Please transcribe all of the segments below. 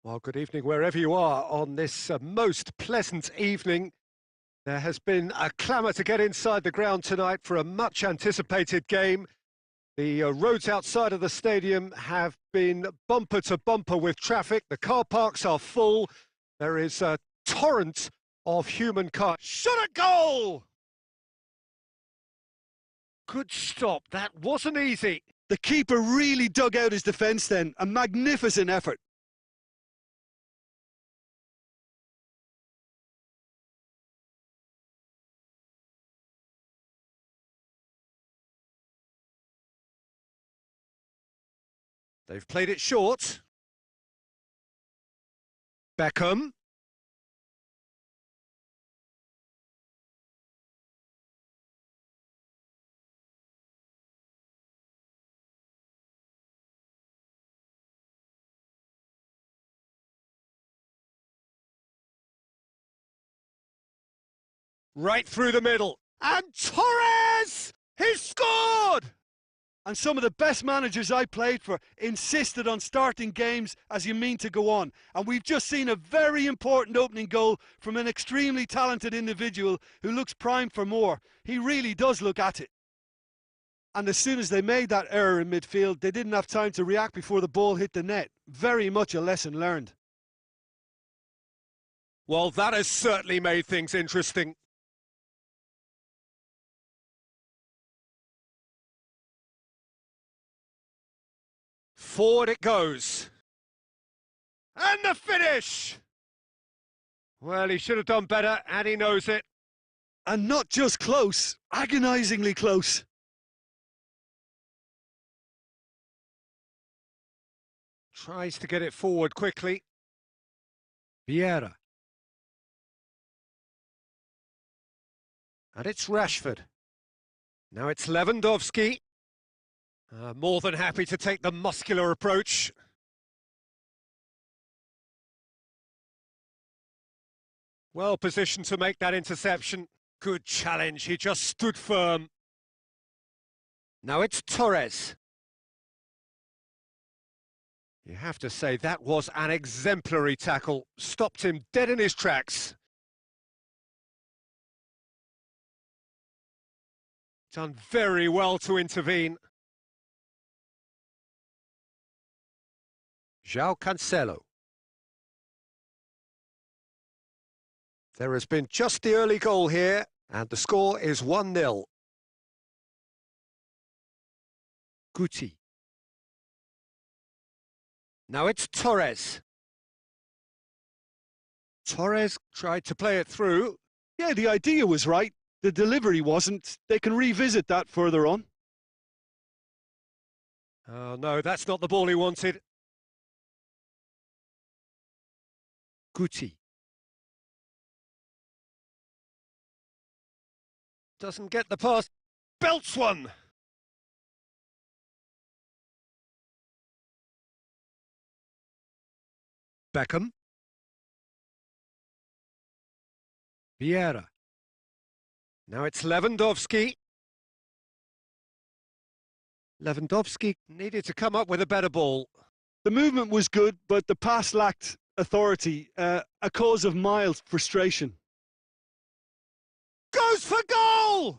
Well, good evening wherever you are on this most pleasant evening. There has been a clamour to get inside the ground tonight for a much anticipated game. The roads outside of the stadium have been bumper to bumper with traffic. The car parks are full. There is a torrent of humankind. Shot a goal! Good stop. That wasn't easy. The keeper really dug out his defence then. A magnificent effort. They've played it short. Beckham. Right through the middle. And Torres! He scored! And some of the best managers I played for insisted on starting games as you mean to go on. And we've just seen a very important opening goal from an extremely talented individual who looks primed for more. He really does look at it. And as soon as they made that error in midfield, they didn't have time to react before the ball hit the net. Very much a lesson learned. Well, that has certainly made things interesting. Forward it goes. And the finish! Well, he should have done better, and he knows it. And not just close, agonisingly close. Tries to get it forward quickly. Vieira. And it's Rashford. Now it's Lewandowski. More than happy to take the muscular approach. Well positioned to make that interception. Good challenge, he just stood firm. Now it's Torres. You have to say that was an exemplary tackle. Stopped him dead in his tracks. Done very well to intervene. João Cancelo. There has been just the early goal here, and the score is 1-0. Guti. Now it's Torres. Torres tried to play it through. Yeah, the idea was right. The delivery wasn't. They can revisit that further on. Oh no, that's not the ball he wanted. Guti. Doesn't get the pass. Belts one! Beckham. Vieira. Now it's Lewandowski. Lewandowski needed to come up with a better ball. The movement was good, but the pass lacked authority, a cause of mild frustration. Goes for goal!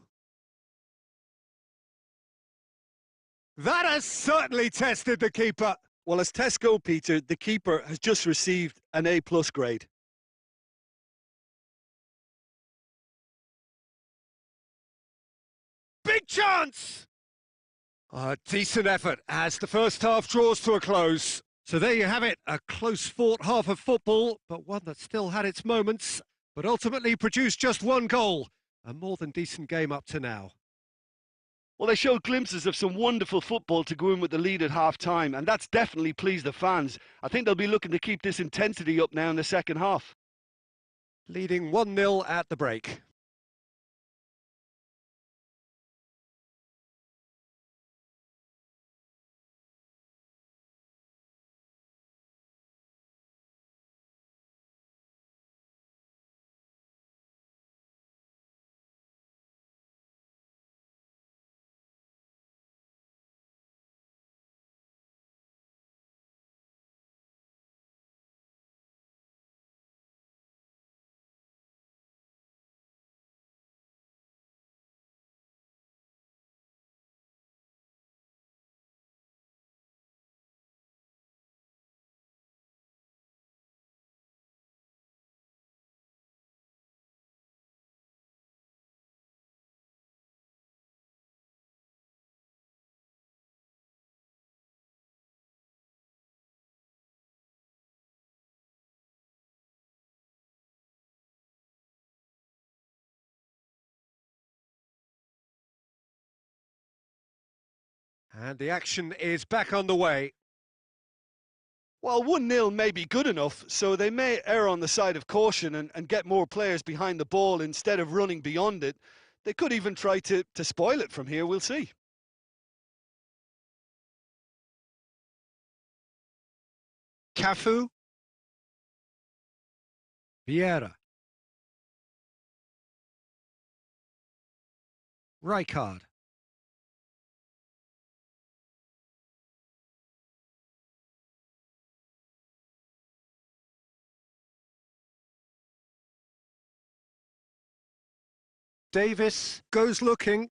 That has certainly tested the keeper. Well, as tests go, Peter, the keeper has just received an A+ grade. Big chance! A decent effort as the first half draws to a close. So there you have it, a close-fought half of football, but one that still had its moments, but ultimately produced just one goal. A more than decent game up to now. Well, they showed glimpses of some wonderful football to go in with the lead at half-time, and that's definitely pleased the fans. I think they'll be looking to keep this intensity up now in the second half. Leading 1-0 at the break. And the action is back on the way. Well, 1-0 may be good enough, so they may err on the side of caution and get more players behind the ball instead of running beyond it. They could even try to spoil it from here, we'll see. Cafu. Vieira. Rijkaard. Davis goes looking.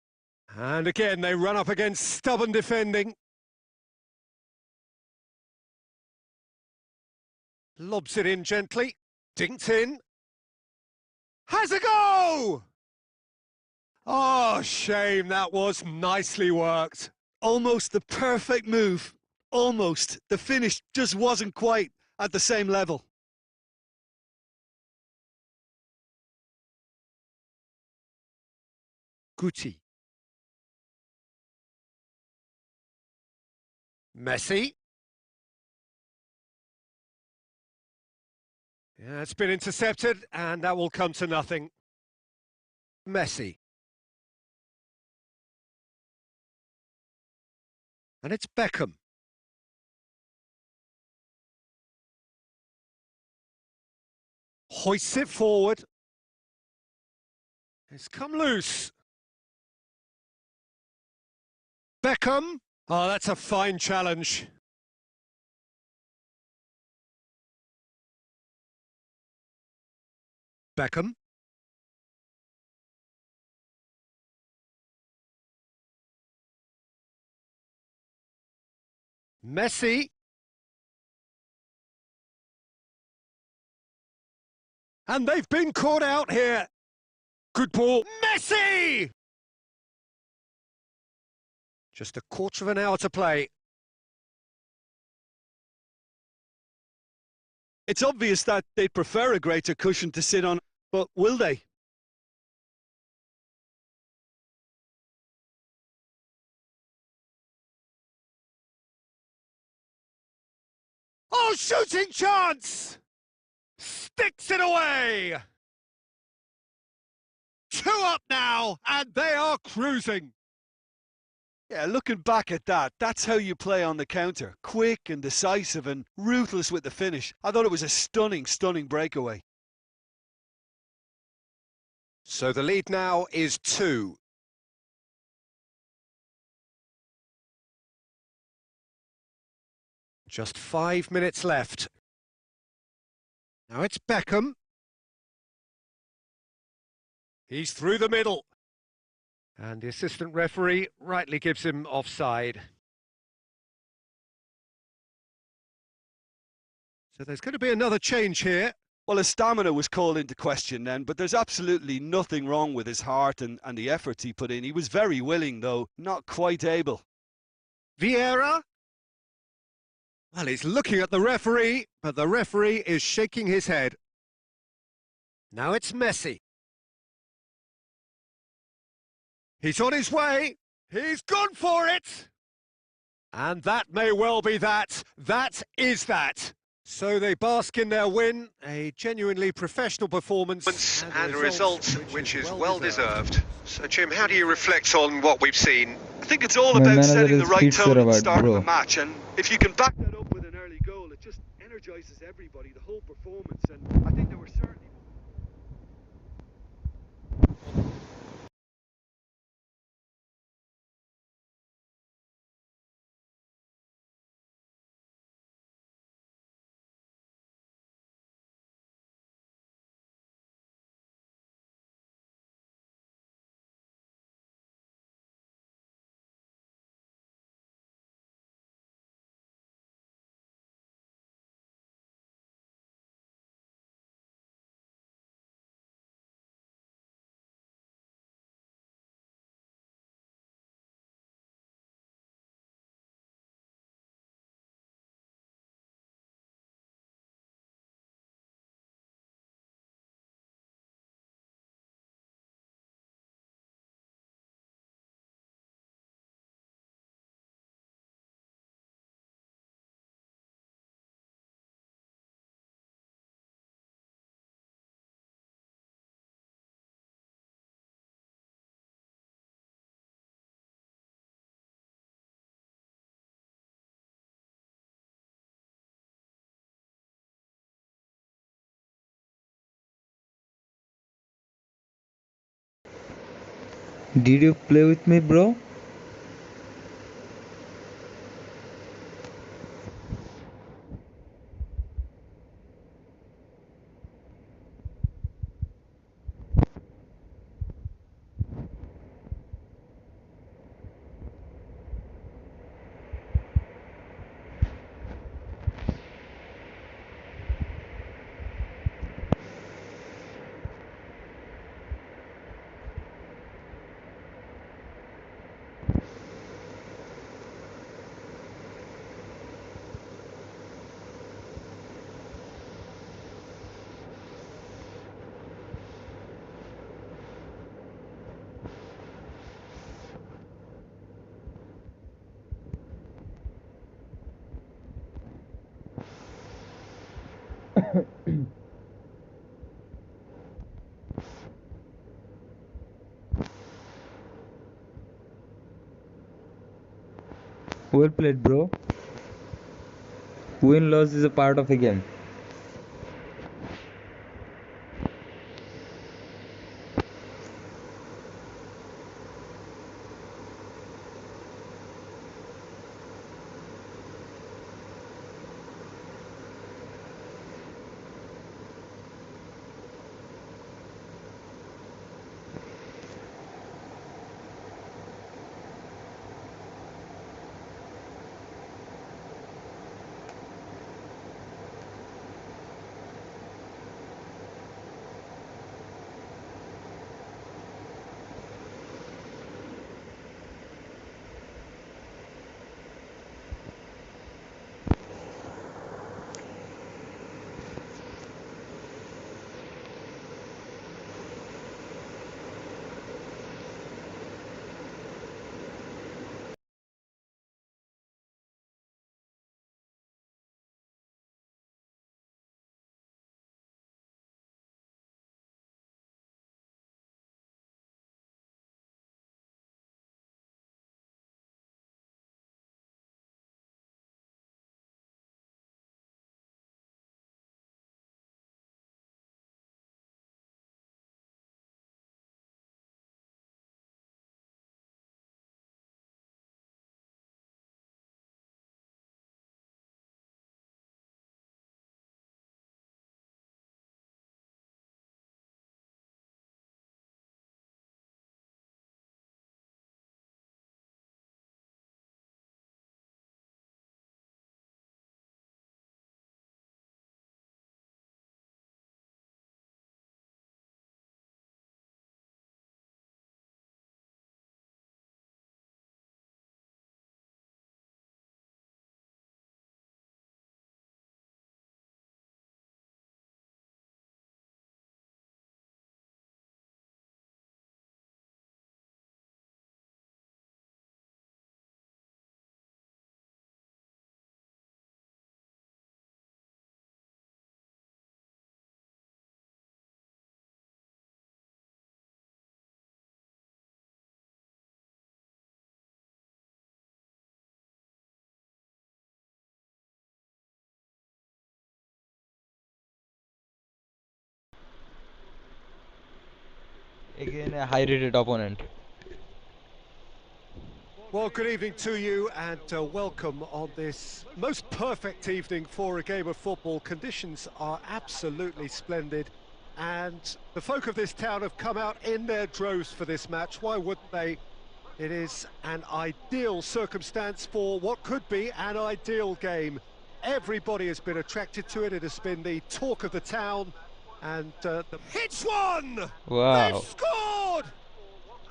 And again, they run up against stubborn defending. Lobs it in gently. Dinked in. Has a go! Oh, shame that was. Nicely worked. Almost the perfect move. Almost. The finish just wasn't quite at the same level. Guti. Messi. Yeah, it's been intercepted, and that will come to nothing. Messi. And it's Beckham. Hoists it forward. It's come loose. Beckham. Oh, that's a fine challenge. Beckham. Messi. And they've been caught out here. Good ball. Messi! Just a quarter of an hour to play. It's obvious that they prefer a greater cushion to sit on, but will they? Oh, shooting chance! Sticks it away! 2 up now, and they are cruising. Yeah, looking back at that, that's how you play on the counter. Quick and decisive and ruthless with the finish. I thought it was a stunning, stunning breakaway. So the lead now is 2. Just 5 minutes left. Now it's Beckham. He's through the middle. And the assistant referee rightly gives him offside. So there's going to be another change here. Well, his stamina was called into question then, but there's absolutely nothing wrong with his heart and the efforts he put in. He was very willing, though, not quite able. Vieira. Well, he's looking at the referee, but the referee is shaking his head. Now it's Messi. He's on his way. He's gone for it. And that may well be that. That is that. So they bask in their win, a genuinely professional performance. And a result which is well deserved. So, Jim, how do you reflect on what we've seen? I think it's all My about manager setting the is right pizza tone at the about, start bro. of the match, and if you can back that up with an early goal, it just energises everybody, the whole performance, and I think there were certainly... Did you play with me, bro? Well played, bro. Win-loss is a part of a game. Again, a high-rated opponent. Well, good evening to you and welcome on this most perfect evening for a game of football. Conditions are absolutely splendid and the folk of this town have come out in their droves for this match. Why wouldn't they? It is an ideal circumstance for what could be an ideal game. Everybody has been attracted to it. It has been the talk of the town and it's one! Wow. They've scored!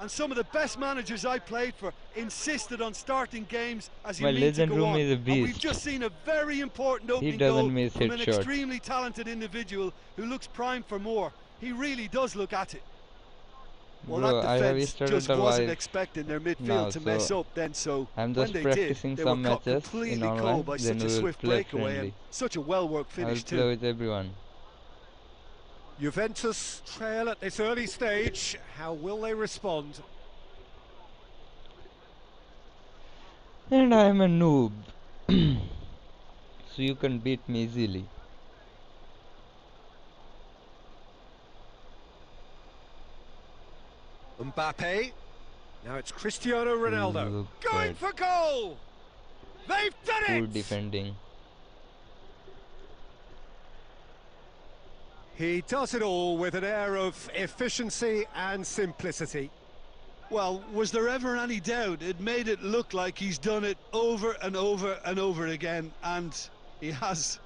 And some of the best managers I played for insisted on starting games as you My mean to legend go room on. is a And we've beast. just seen a very important opening doesn't goal miss from an headshots. extremely talented individual who looks primed for more. He really does look at it. Well, Bro, that I have defence started just the wasn't live expecting their midfield now, to mess so up then, so I'm when just they did, practicing they were some caught matches in completely online, cold by then such a we will swift play breakaway friendly. and such a well-worked I will finish play too. with everyone. Juventus trail at this early stage. How will they respond? And I am a noob. So you can beat me easily. Mbappe. Now it's Cristiano Ronaldo. Look Going bad. for goal! They've done Poor it! defending. He does it all with an air of efficiency and simplicity. Well, was there ever any doubt? It made it look like he's done it over and over and over again, and he has.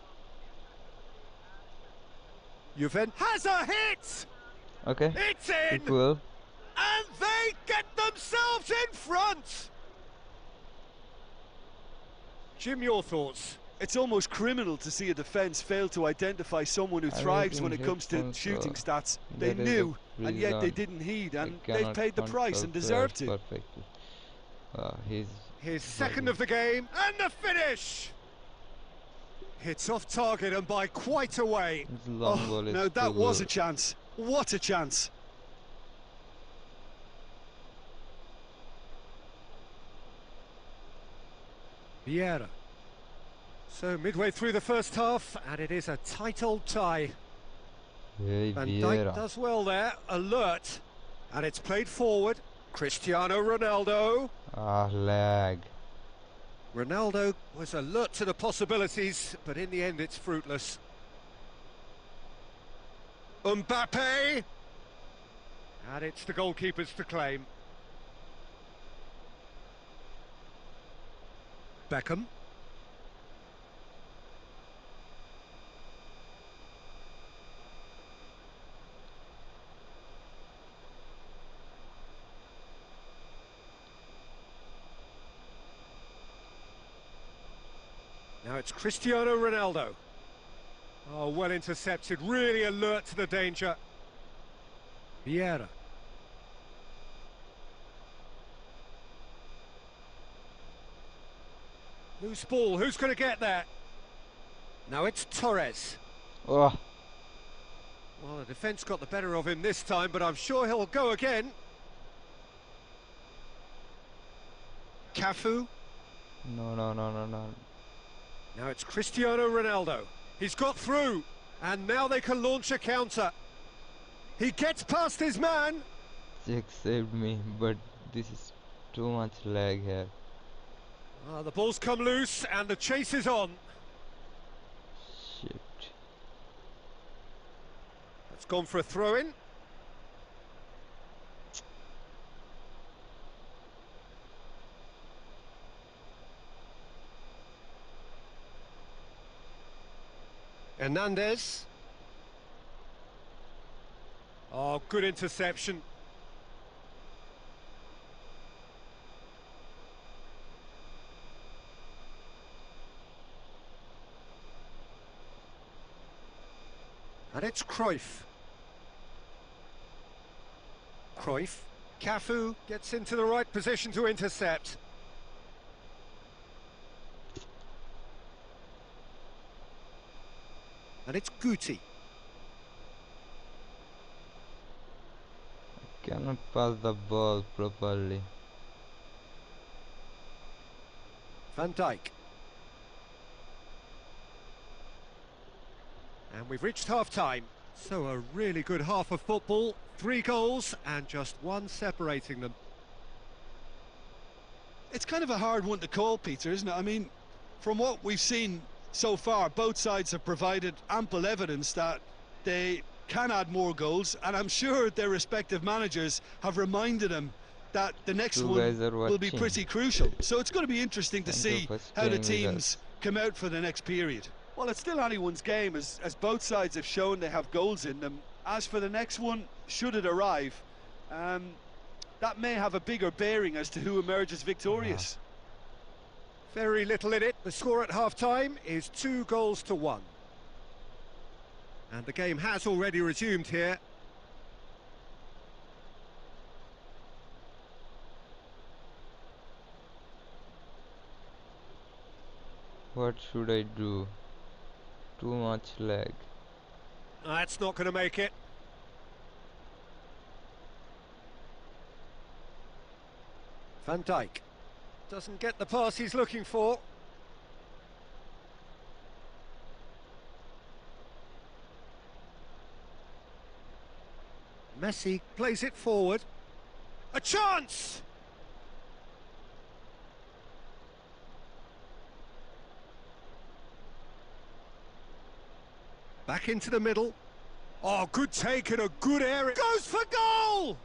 Juventus has a hit! Okay. It's in! Equal. And they get themselves in front! Jim, your thoughts? It's almost criminal to see a defence fail to identify someone who I'm thrives using when it comes to headphones, shooting stats. They that is a knew, and yet they reason didn't heed, I and they've cannot paid the price and control deserve to. players perfectly. He's His second of the game, and the finish! It's off target and by quite a way. his long Oh, ball is no, that too was a good. chance. What a chance. Vieira. So midway through the first half, and it is a tight old tie. Hey, Van Dijk Vieira. does well there, alert, and it's played forward. Cristiano Ronaldo. Ah, lag. Ronaldo was alert to the possibilities, but in the end it's fruitless. Mbappe! And it's the goalkeepers to claim. Beckham. Now it's Cristiano Ronaldo. Oh, well intercepted, really alert to the danger. Vieira. Loose ball, who's going to get that? Now it's Torres. Oh, Well, the defence got the better of him this time, but I'm sure he'll go again. Cafu. no, no, no, no, no. Now it's Cristiano Ronaldo. He's got through, and now they can launch a counter. He gets past his man. Jack saved me, but this is too much lag here. The ball's come loose, and the chase is on. Shit. It's gone for a throw-in. Hernandez. Oh, good interception. And it's Cruyff. Cruyff. Cafu gets into the right position to intercept. And it's Guti. Cannot pass the ball properly. Van Dijk. And we've reached half-time. So a really good half of football. 3 goals and just 1 separating them. It's kind of a hard one to call, Peter, isn't it? I mean, from what we've seen so far, both sides have provided ample evidence that they can add more goals, and I'm sure their respective managers have reminded them that the next You one guys are will be watching. pretty crucial. So it's going to be interesting to Thank you see for how the staying with teams us. come out for the next period. Well, it's still anyone's game, as both sides have shown they have goals in them. As for the next one, should it arrive, that may have a bigger bearing as to who emerges victorious. Very little in it. The score at half-time is 2 goals to 1. And the game has already resumed here. What should I do? Too much lag. That's not going to make it. Van Dijk doesn't get the pass he's looking for. Messi plays it forward. A chance! Back into the middle. Oh, good take and a good area. Goes for goal!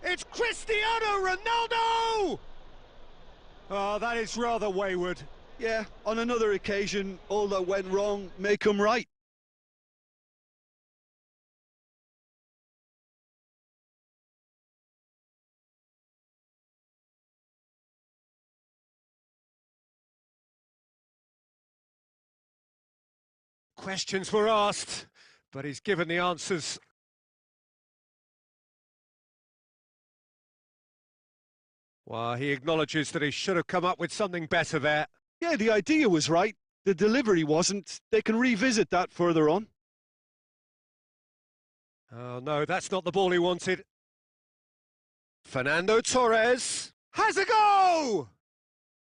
It's Cristiano Ronaldo! Oh, that is rather wayward. Yeah, on another occasion, all that went wrong may come right. Questions were asked, but he's given the answers. Well, he acknowledges that he should have come up with something better there. Yeah, the idea was right. The delivery wasn't. They can revisit that further on. Oh no, that's not the ball he wanted. Fernando Torres has a go!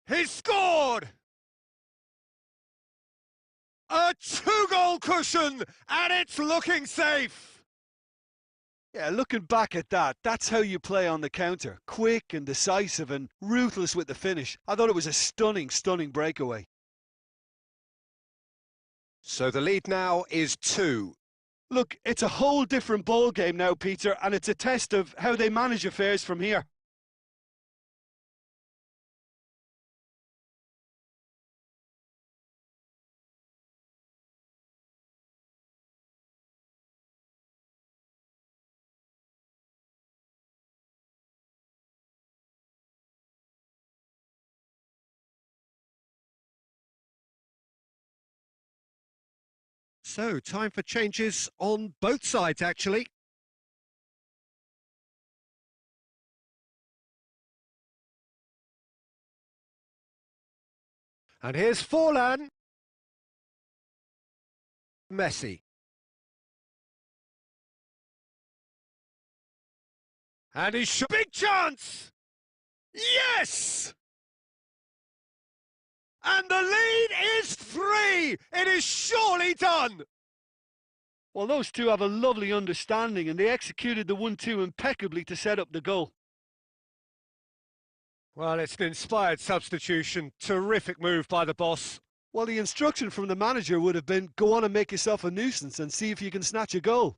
He's scored! A 2-goal cushion, and it's looking safe! Yeah, looking back at that, that's how you play on the counter. Quick and decisive and ruthless with the finish. I thought it was a stunning, stunning breakaway. So the lead now is 2. Look, it's a whole different ball game now, Peter, and it's a test of how they manage affairs from here. So, time for changes on both sides, actually. And here's Forlan. Messi. And he's shot. Big chance! Yes! And the lead is 3! It is surely done! Well, those two have a lovely understanding and they executed the 1-2 impeccably to set up the goal. Well, it's an inspired substitution. Terrific move by the boss. Well, the instruction from the manager would have been, go on and make yourself a nuisance and see if you can snatch a goal.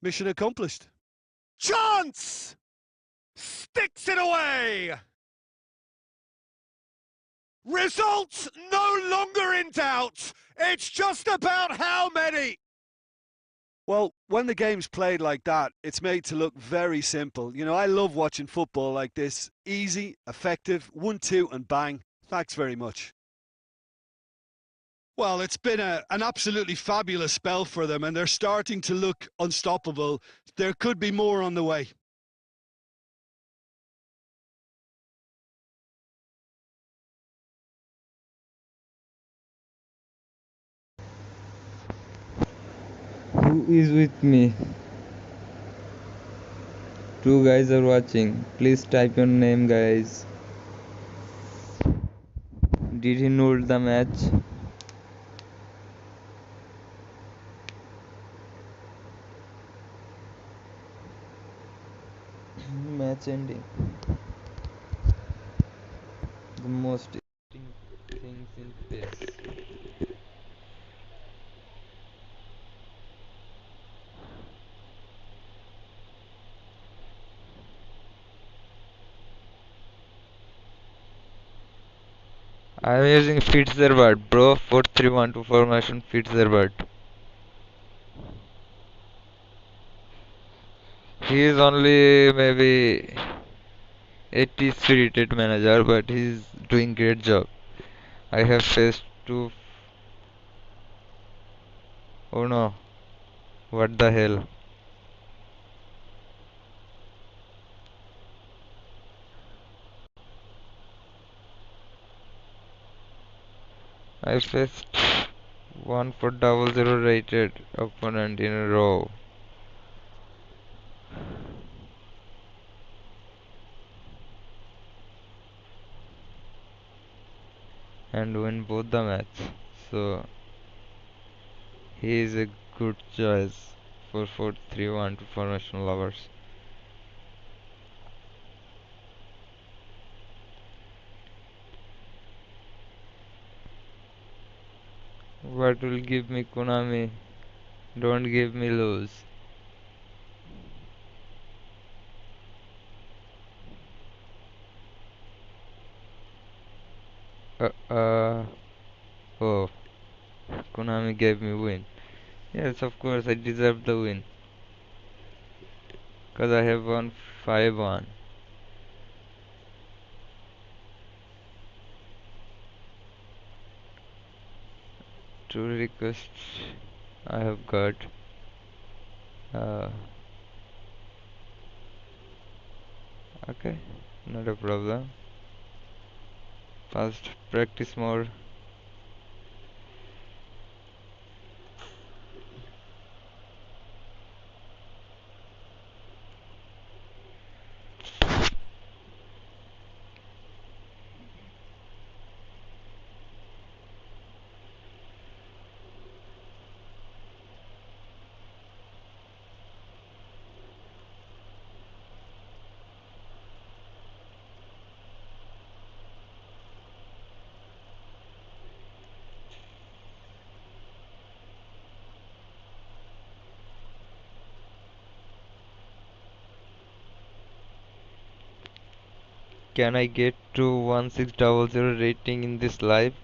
Mission accomplished. Chance! Sticks it away! Results no longer in doubt. It's just about how many. Well, when the game's played like that, it's made to look very simple. You know, I love watching football like this. Easy, effective, 1-2 and bang. Thanks very much. Well, it's been an absolutely fabulous spell for them and they're starting to look unstoppable. There could be more on the way. Who is with me? 2 guys are watching. Please type your name, guys. Did he know the match? Match ending. The most interesting things in PES. I'm using Fitzherbert, bro. 4312 formation Fitzherbert. He is only maybe 83 rated manager, but he's doing great job. I have faced 2. Oh no, what the hell? I faced 1 for 00 rated opponent in a row. And win both the match. So he is a good choice for 4-3-1 formation lovers. What will give me Konami? Don't give me lose. Oh, Konami gave me win. Yes, of course I deserve the win. Cause I have won 5-1. 2 requests I have got. Okay, not a problem. First practice more. Can I get to 1600 rating in this live?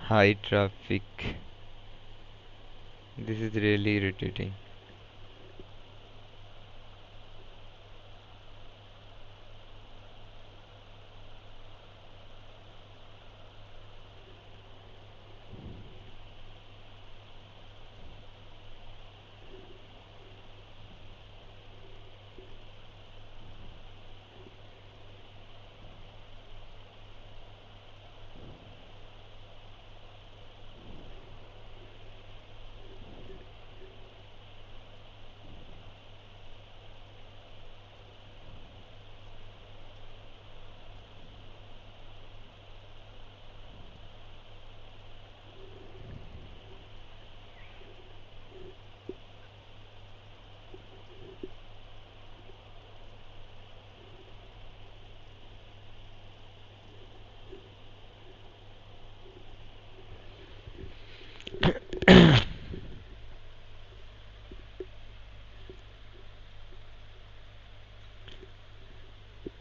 High traffic. This is really irritating.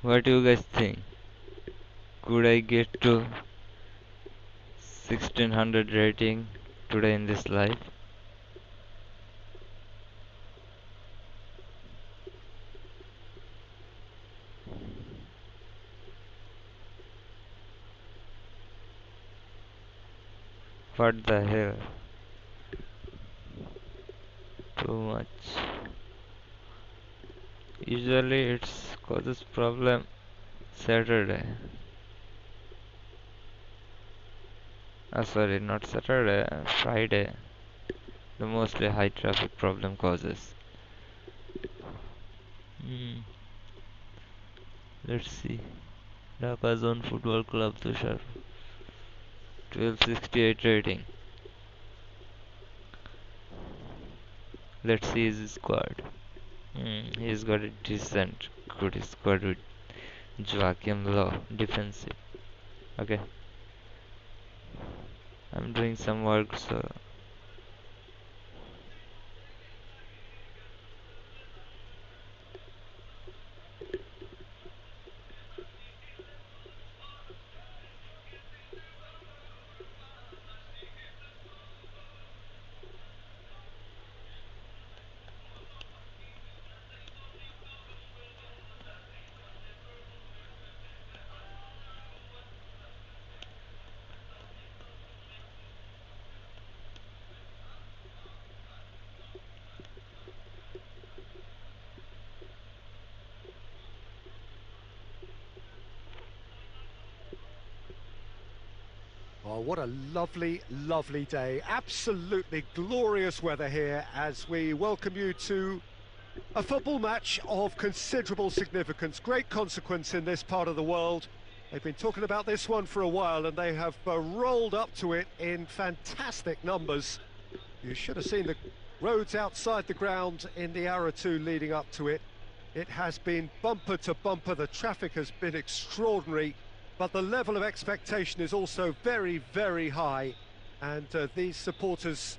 What do you guys think? Could I get to 1600 rating today in this live? What the hell? Too much. Usually it's causes problem Saturday. Sorry, not Saturday, Friday. The mostly high traffic problem causes. Hmm. Let's see. Dhaka Zone Football Club Tushar. 1268 rating. Let's see his squad. He's got a decent, good squad with Joachim Low, defensive. Okay. I'm doing some work, so Oh, what a lovely, lovely day. Absolutely glorious weather here as we welcome you to a football match of considerable significance, great consequence in this part of the world. They've been talking about this one for a while and they have rolled up to it in fantastic numbers. You should have seen the roads outside the ground in the hour or two leading up to it. It has been bumper to bumper, the traffic has been extraordinary. But the level of expectation is also very, very high. And these supporters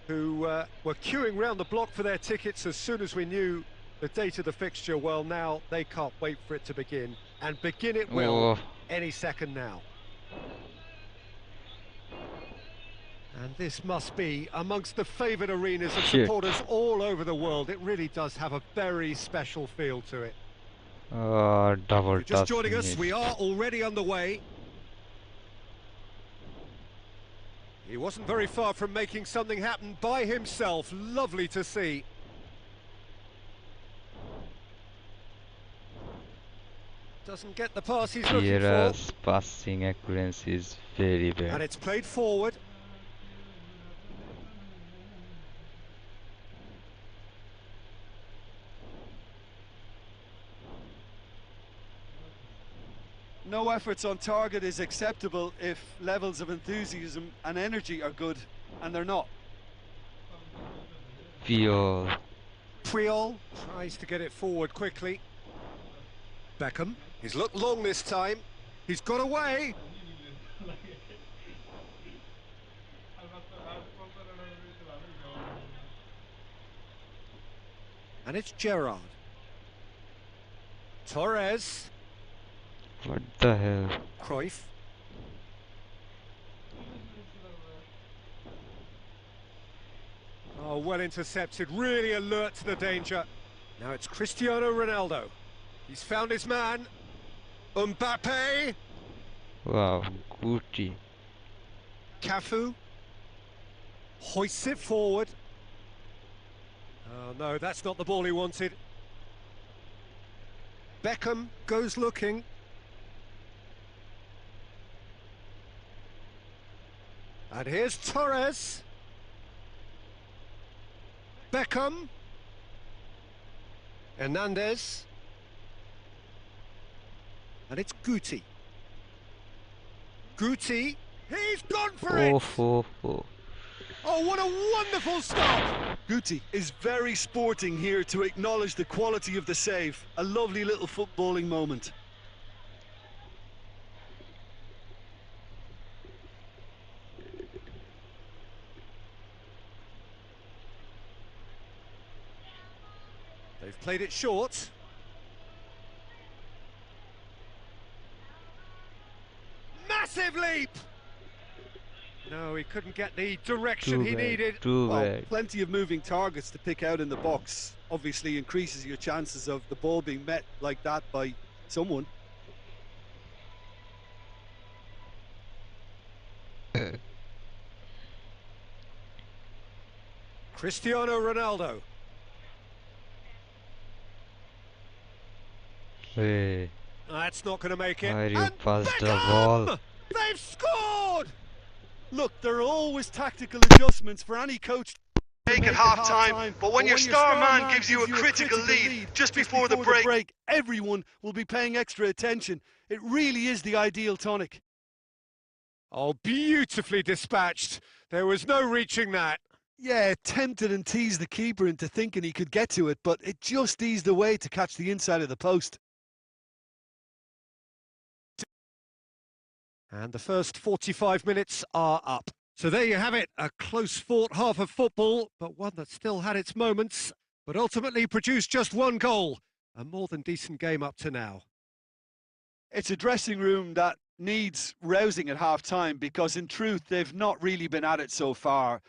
who were queuing round the block for their tickets as soon as we knew the date of the fixture, well, now they can't wait for it to begin. And begin it will any second now. And this must be amongst the favoured arenas of supporters all over the world. It really does have a very special feel to it. double If you're just joining us, we are already underway. He wasn't very far from making something happen by himself. Lovely to see. Doesn't get the pass he's looking for. Passing accuracy is very bad. And it's played forward. no efforts on target is acceptable if levels of enthusiasm and energy are good, and they're not. Pure. Puyol tries to get it forward quickly. Beckham, he's looked long this time. He's got away. And it's Gerrard. Torres. What the hell? Cruyff. Oh, well intercepted, really alert to the danger. Now it's Cristiano Ronaldo. He's found his man. Mbappe. Wow, Gucci. Cafu. Hoists it forward. Oh no, that's not the ball he wanted. Beckham goes looking. And here's Torres. Beckham. Hernandez. And it's Guti. Guti. He's gone for it! Oh, what a wonderful stop! Guti is very sporting here to acknowledge the quality of the save. A lovely little footballing moment. They've played it short. Massive leap! No, he couldn't get the direction he needed. Well, plenty of moving targets to pick out in the box. Obviously increases your chances of the ball being met like that by someone. Cristiano Ronaldo. Hey, That's not going to make it. why you And passed the Beckham! ball? They've scored! Look, there are always tactical adjustments for any coach. Take at half time, but when your star man gives you a critical lead just before the break, everyone will be paying extra attention. It really is the ideal tonic. Oh, beautifully dispatched. There was no reaching that. Yeah, tempted and teased the keeper into thinking he could get to it, but it just eased away to catch the inside of the post. And the first 45 minutes are up. So there you have it, a close-fought half of football, but one that still had its moments, but ultimately produced just one goal. A more than decent game up to now. It's a dressing room that needs rousing at half-time because, in truth, they've not really been at it so far.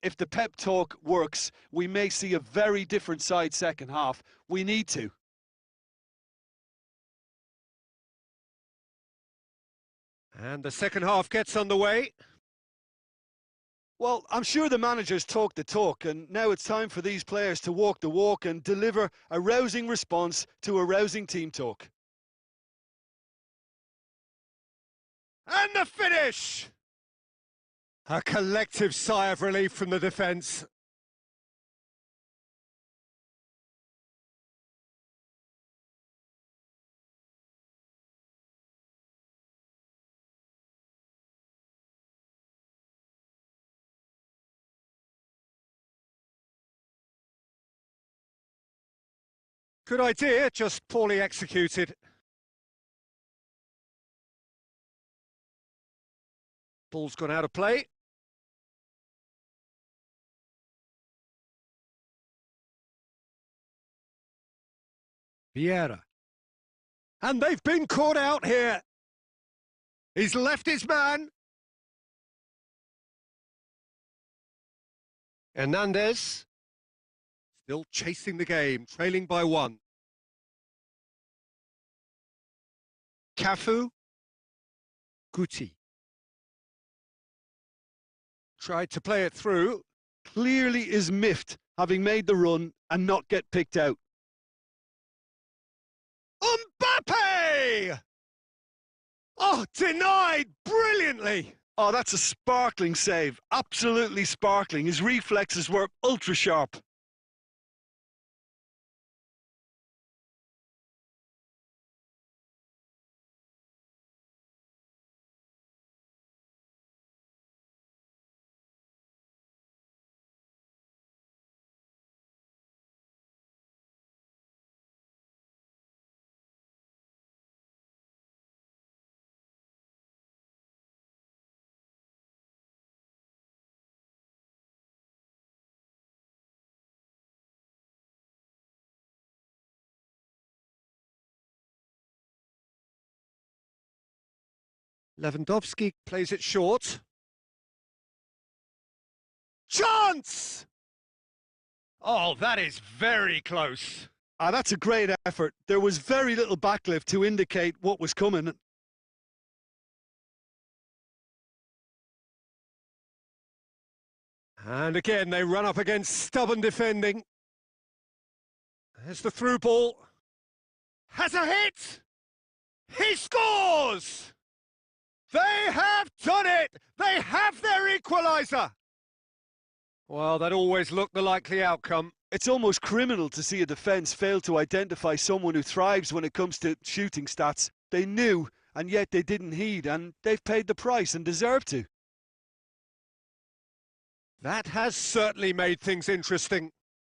If the pep talk works, we may see a very different side second half. We need to. And the second half gets underway. Well, I'm sure the managers talk the talk, and now it's time for these players to walk the walk and deliver a rousing response to a rousing team talk. And the finish! A collective sigh of relief from the defence. Good idea, just poorly executed. Ball's gone out of play. Vieira. And they've been caught out here. He's left his man. Hernandez. Still chasing the game, trailing by one. Cafu. Guti. Tried to play it through. Clearly is miffed, having made the run and not get picked out. Mbappe! Oh, denied brilliantly. Oh, that's a sparkling save. Absolutely sparkling. His reflexes were ultra sharp. Lewandowski plays it short. Chance! Oh, that is very close. That's a great effort. There was very little backlift to indicate what was coming. And again, they run up against stubborn defending. There's the through ball. Has a hit! He scores! They have done it! They have their equaliser! Well, that always looked the likely outcome. It's almost criminal to see a defence fail to identify someone who thrives when it comes to shooting stats. They knew, and yet they didn't heed, and they've paid the price and deserve to. That has certainly made things interesting.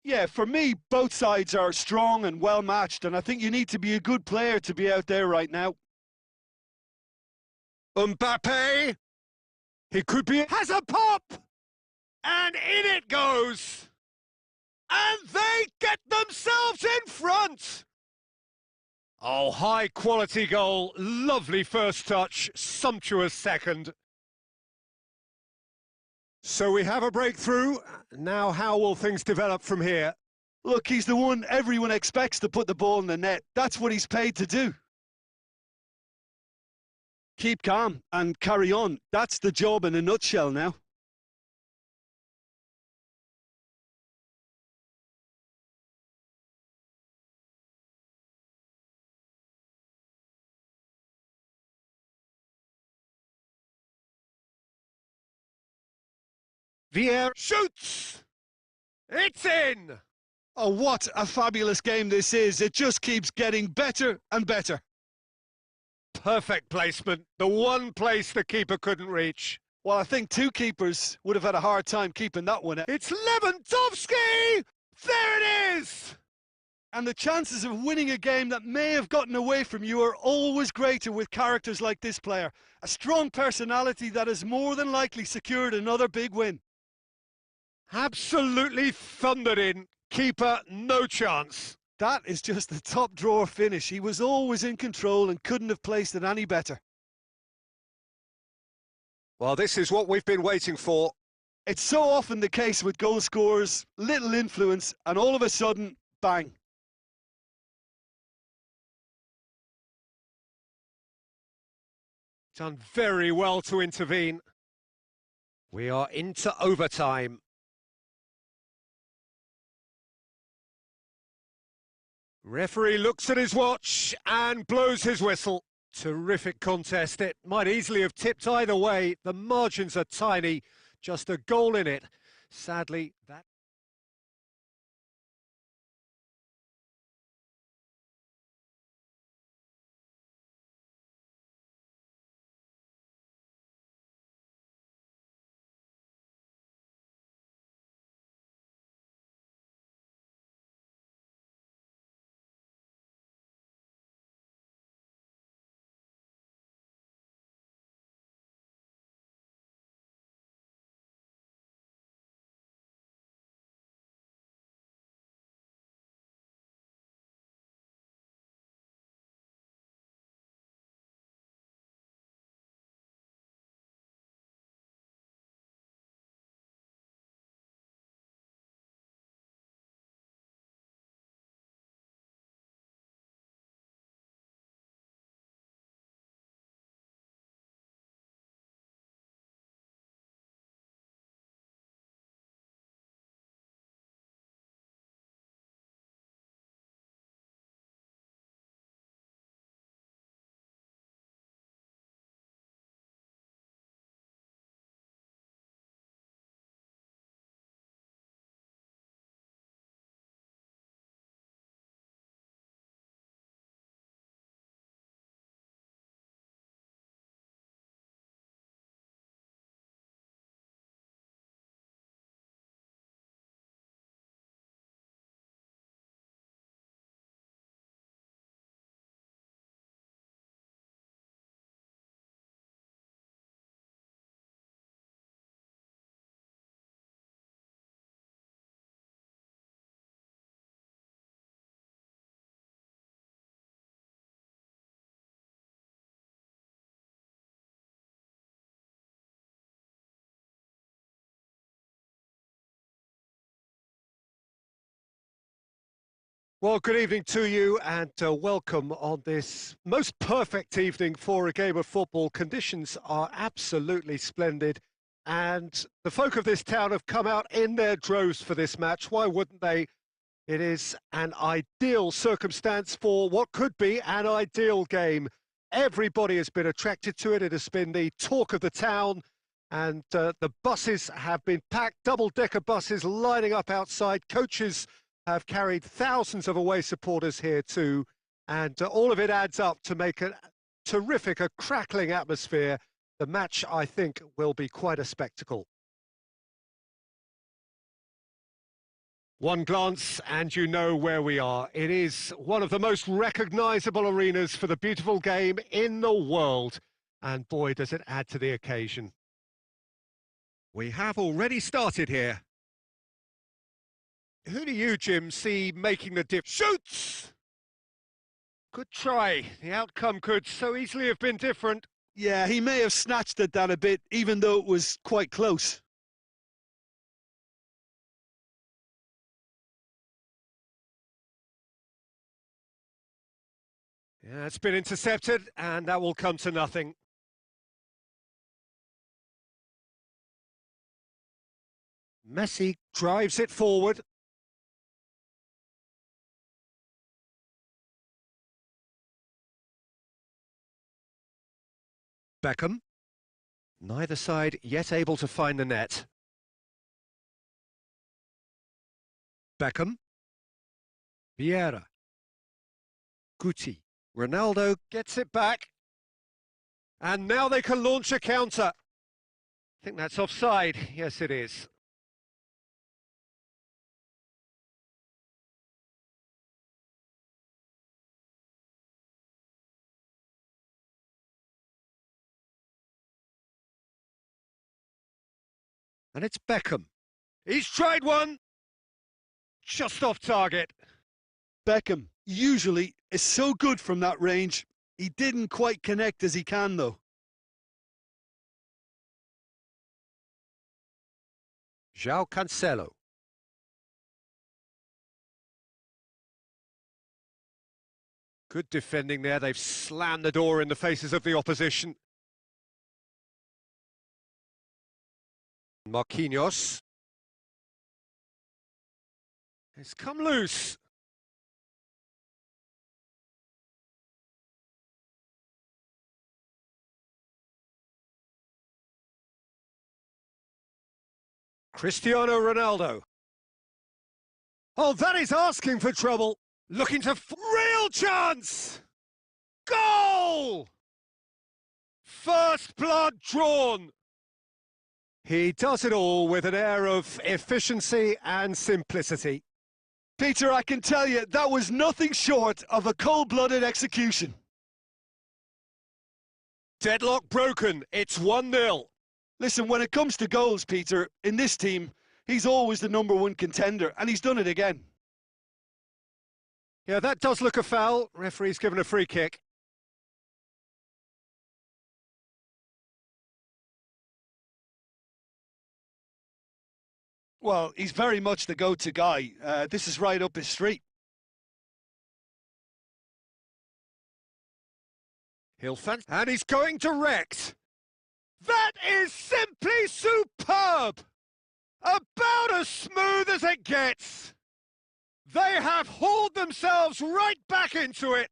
Yeah, for me, both sides are strong and well matched, and I think you need to be a good player to be out there right now. Mbappe! He could be... Has a pop! And in it goes! And they get themselves in front! Oh, high quality goal, lovely first touch, sumptuous second. So we have a breakthrough. Now how will things develop from here? Look, he's the one everyone expects to put the ball in the net. That's what he's paid to do. Keep calm and carry on. That's the job in a nutshell now. Vieira shoots! It's in! Oh, what a fabulous game this is. It just keeps getting better and better. Perfect placement. The one place the keeper couldn't reach. Well, I think two keepers would have had a hard time keeping that one out. It's Lewandowski! There it is! And the chances of winning a game that may have gotten away from you are always greater with characters like this player. A strong personality that has more than likely secured another big win. Absolutely thundered in. Keeper, no chance. That is just the top drawer finish. He was always in control and couldn't have placed it any better. Well, this is what we've been waiting for. It's so often the case with goal scorers, little influence, and all of a sudden, bang. Done very well to intervene. We are into overtime. Referee looks at his watch and blows his whistle. Terrific contest. It might easily have tipped either way. The margins are tiny. Just a goal in it. Sadly, that... Well, good evening to you and welcome on this most perfect evening for a game of football. Conditions are absolutely splendid and the folk of this town have come out in their droves for this match. Why wouldn't they? It is an ideal circumstance for what could be an ideal game. Everybody has been attracted to it. It has been the talk of the town and the buses have been packed, double-decker buses lining up outside. Coaches have carried thousands of away supporters here too, and all of it adds up to make a terrific, a crackling atmosphere. The match, I think, will be quite a spectacle. One glance and you know where we are. It is one of the most recognisable arenas for the beautiful game in the world, and boy, does it add to the occasion. We have already started here. Who do you, Jim, see making the dip? Shoots! Good try. The outcome could so easily have been different. Yeah, he may have snatched at that a bit, even though it was quite close. Yeah, it's been intercepted, and that will come to nothing. Messi drives it forward. Beckham. Neither side yet able to find the net. Beckham. Vieira. Guti. Ronaldo gets it back. And now they can launch a counter. I think that's offside. Yes, it is. And it's Beckham. He's tried one. Just off target. Beckham usually is so good from that range. He didn't quite connect as he can, though. João Cancelo. Good defending there. They've slammed the door in the faces of the opposition. Marquinhos. It's come loose. Cristiano Ronaldo. Oh, that is asking for trouble. Looking to real chance. Goal! First blood drawn. He does it all with an air of efficiency and simplicity. Peter, I can tell you, that was nothing short of a cold-blooded execution. Deadlock broken. It's 1-0. Listen, when it comes to goals, Peter, in this team, he's always the #1 contender, and he's done it again. Yeah, that does look a foul. Referee's given a free kick. Well, he's very much the go-to guy. This is right up his street. He'll fancy, and he's going direct. That is simply superb! About as smooth as it gets. They have hauled themselves right back into it.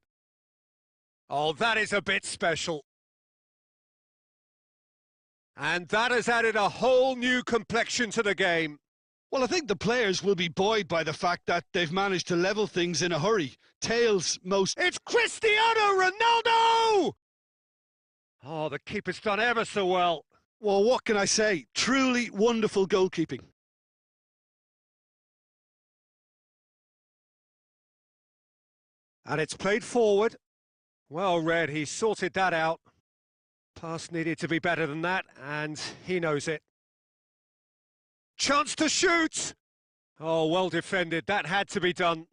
Oh, that is a bit special. And that has added a whole new complexion to the game. Well, I think the players will be buoyed by the fact that they've managed to level things in a hurry. Tails most... It's Cristiano Ronaldo! Oh, the keeper's done ever so well. Well, what can I say? Truly wonderful goalkeeping. And it's played forward. Well read, he sorted that out. Pass needed to be better than that, and he knows it. Chance to shoot! Oh, well defended, that had to be done.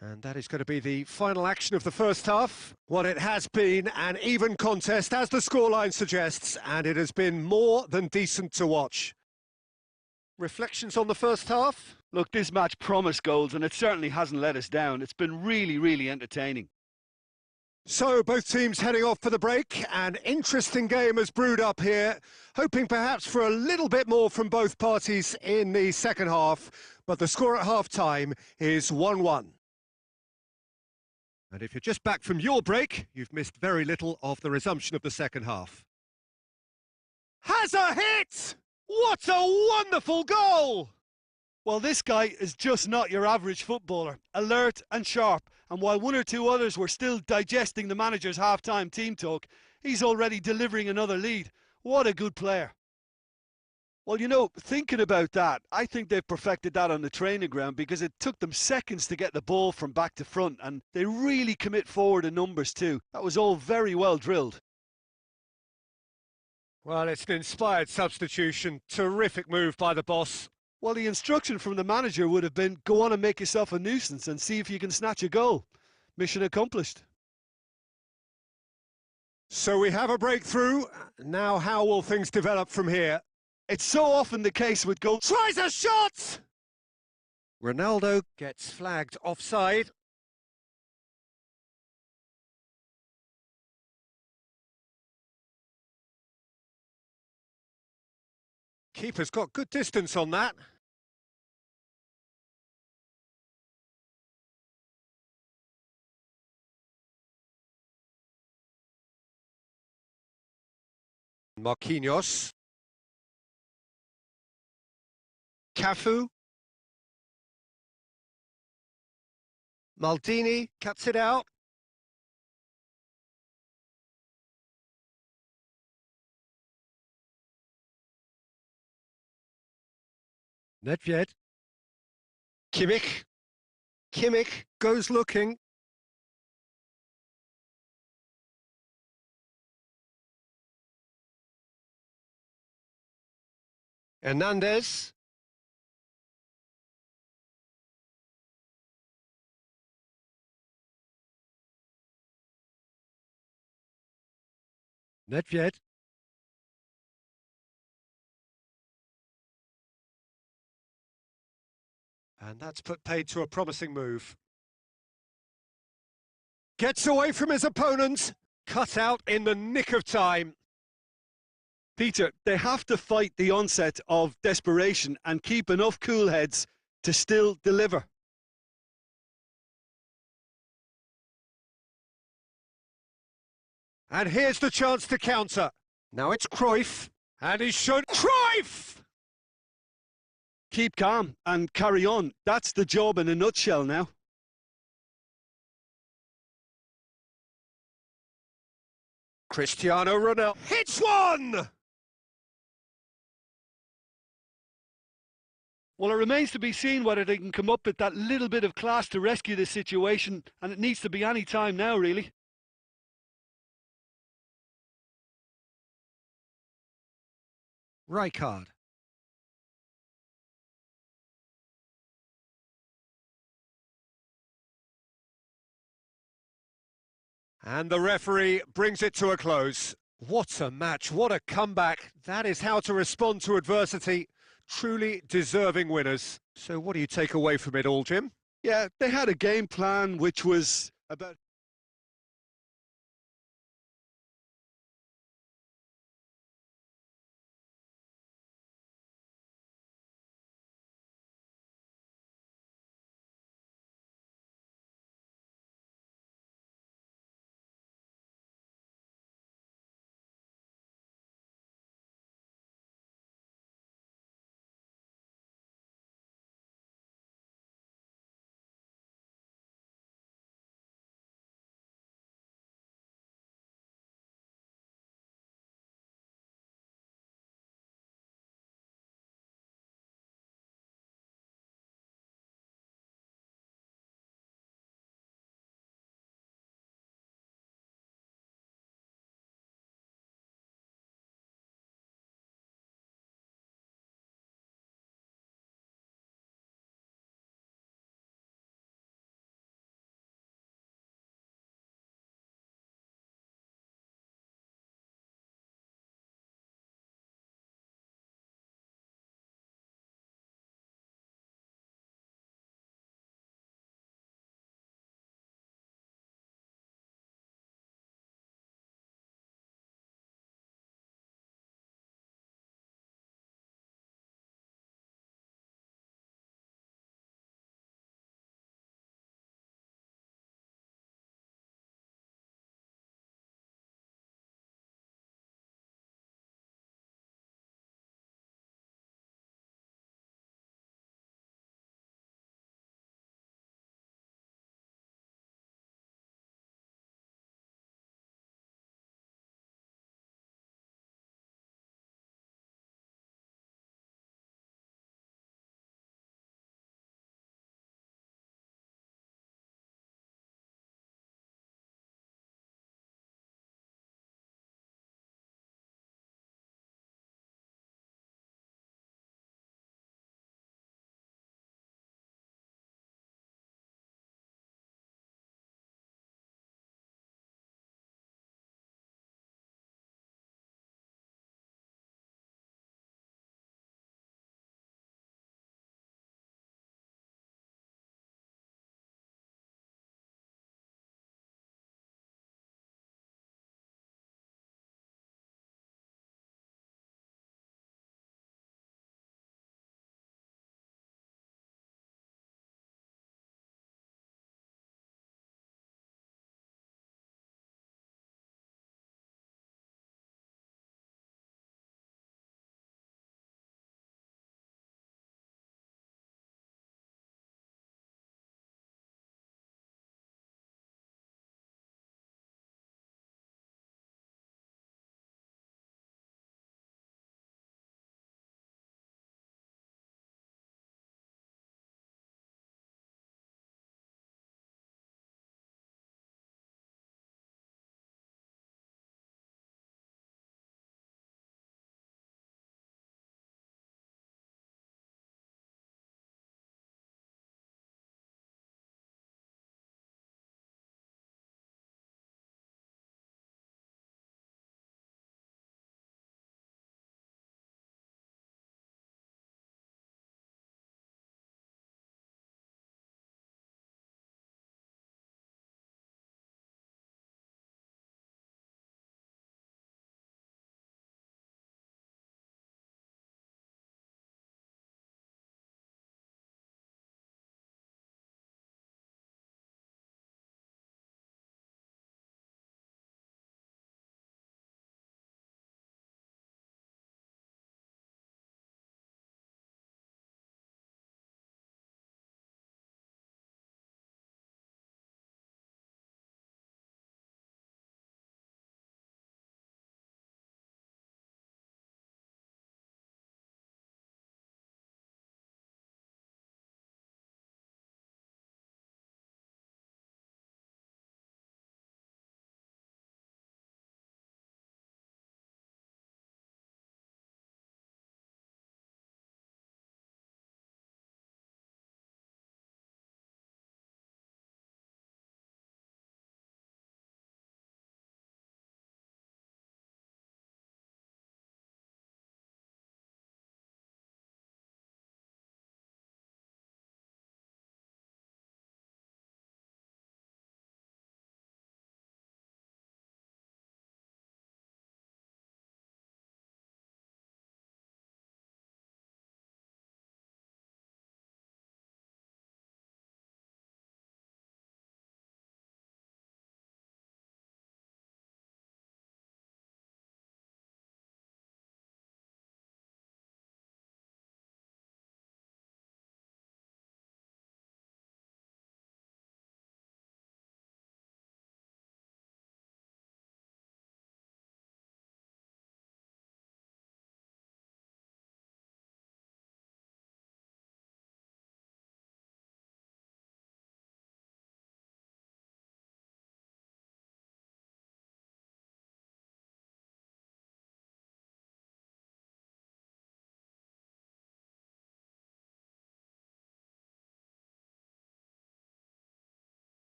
And that is going to be the final action of the first half. Well, it has been an even contest, as the scoreline suggests, and it has been more than decent to watch. Reflections on the first half? Look, this match promised goals, and it certainly hasn't let us down. It's been really, really entertaining. So both teams heading off for the break. An interesting game has brewed up here, hoping perhaps for a little bit more from both parties in the second half, but the score at half-time is 1-1. And if you're just back from your break, you've missed very little of the resumption of the second half. Has a hit! What a wonderful goal! Well, this guy is just not your average footballer. Alert and sharp. And while one or two others were still digesting the manager's half-time team talk, he's already delivering another lead. What a good player. Well, you know, thinking about that, I think they've perfected that on the training ground because it took them seconds to get the ball from back to front, and they really commit forward in numbers too. That was all very well drilled. Well, it's an inspired substitution. Terrific move by the boss. Well, the instruction from the manager would have been, go on and make yourself a nuisance and see if you can snatch a goal. Mission accomplished. So we have a breakthrough. Now how will things develop from here? It's so often the case with goals. Tries a shot! Ronaldo gets flagged offside. Keeper's got good distance on that. Marquinhos. Cafu. Maldini cuts it out. Nedved. Kimmich. Kimmich goes looking. Hernandez. Nedved. And that's put paid to a promising move. Gets away from his opponent. Cut out in the nick of time. Peter, they have to fight the onset of desperation and keep enough cool heads to still deliver. And here's the chance to counter. Now it's Cruyff, and he's shown Cruyff! Keep calm and carry on. That's the job in a nutshell now. Cristiano Ronaldo hits one! Well, it remains to be seen whether they can come up with that little bit of class to rescue this situation, and it needs to be any time now, really. Rijkaard. And the referee brings it to a close. What a match, what a comeback. That is how to respond to adversity. Truly deserving winners. So what do you take away from it all, Jim? Yeah, they had a game plan which was about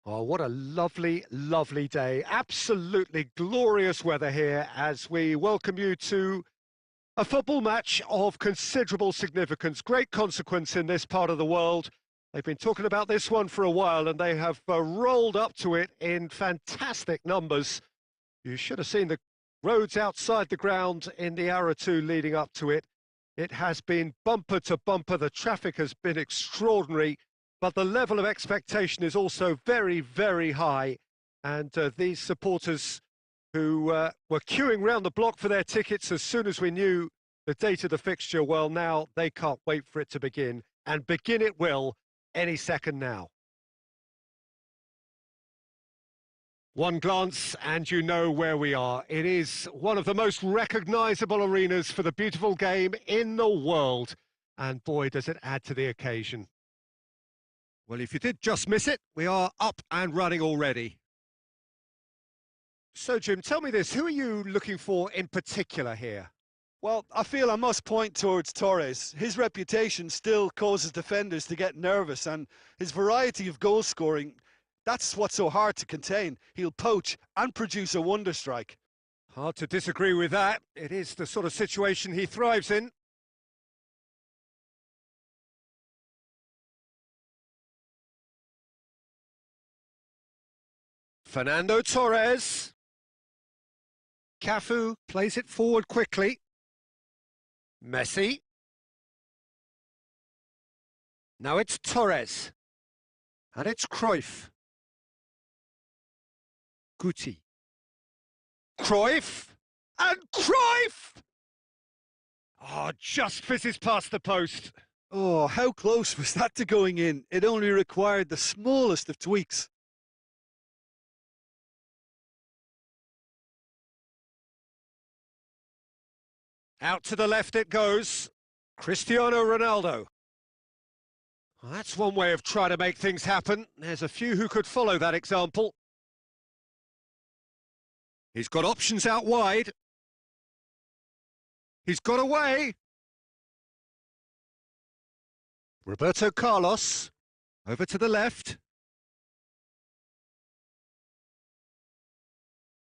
Oh, what a lovely, lovely day. Absolutely glorious weather here as we welcome you to a football match of considerable significance, great consequence in this part of the world. They've been talking about this one for a while and they have rolled up to it in fantastic numbers. You should have seen the roads outside the ground in the hour or two leading up to it. It has been bumper to bumper. The traffic has been extraordinary, but the level of expectation is also very, very high. And these supporters who were queuing round the block for their tickets as soon as we knew the date of the fixture, well, now they can't wait for it to begin. And begin it will any second now. One glance and you know where we are. It is one of the most recognisable arenas for the beautiful game in the world. And boy, does it add to the occasion. Well, if you did just miss it, we are up and running already. So, Jim, tell me this, who are you looking for in particular here? Well, I feel I must point towards Torres. His reputation still causes defenders to get nervous, and his variety of goal scoring, that's what's so hard to contain. He'll poach and produce a wonder strike. Hard to disagree with that. It is the sort of situation he thrives in. Fernando Torres. Cafu plays it forward quickly. Messi. Now it's Torres. And it's Cruyff. Guti. Cruyff. And Cruyff! Oh, just fizzes past the post. Oh, how close was that to going in? It only required the smallest of tweaks. Out to the left it goes. Cristiano Ronaldo. Well, that's one way of trying to make things happen. There's a few who could follow that example. He's got options out wide. He's got away. Roberto Carlos. Over to the left.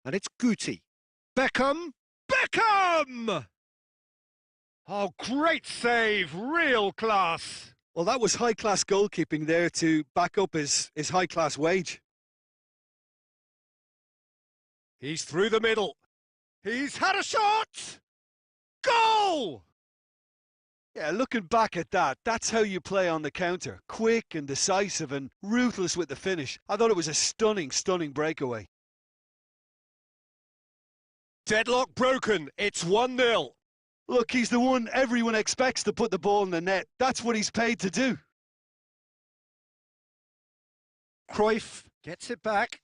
And it's Guti. Beckham. Beckham! Oh, great save. Real class. Well, that was high-class goalkeeping there to back up his high-class wage. He's through the middle. He's had a shot! Goal! Yeah, looking back at that, that's how you play on the counter. Quick and decisive and ruthless with the finish. I thought it was a stunning, stunning breakaway. Deadlock broken. It's 1-0. Look, he's the one everyone expects to put the ball in the net. That's what he's paid to do. Cruyff gets it back.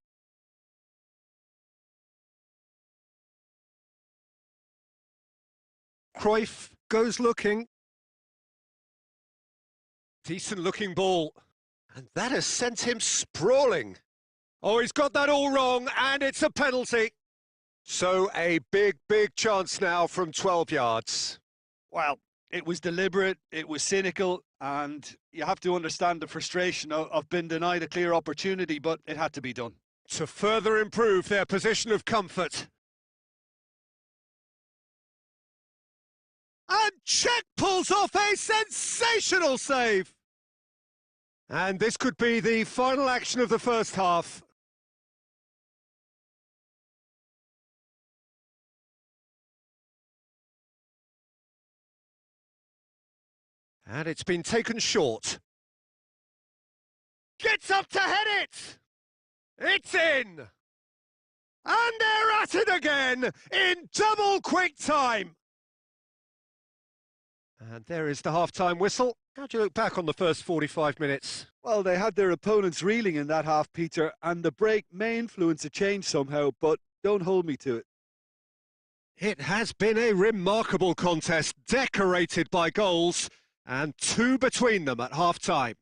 Cruyff goes looking. Decent looking ball. And that has sent him sprawling. Oh, he's got that all wrong, and it's a penalty. So a big, big chance now from 12 yards. Well, it was deliberate, it was cynical, and you have to understand the frustration of being denied a clear opportunity, but it had to be done. To further improve their position of comfort. And Czech pulls off a sensational save. And this could be the final action of the first half. And it's been taken short. Gets up to head it! It's in! And they're at it again in double quick time. And there is the half-time whistle. How do you look back on the first 45 minutes? Well, they had their opponents reeling in that half, Peter, and the break may influence a change somehow, but don't hold me to it. It has been a remarkable contest, decorated by goals, and 2 between them at half-time.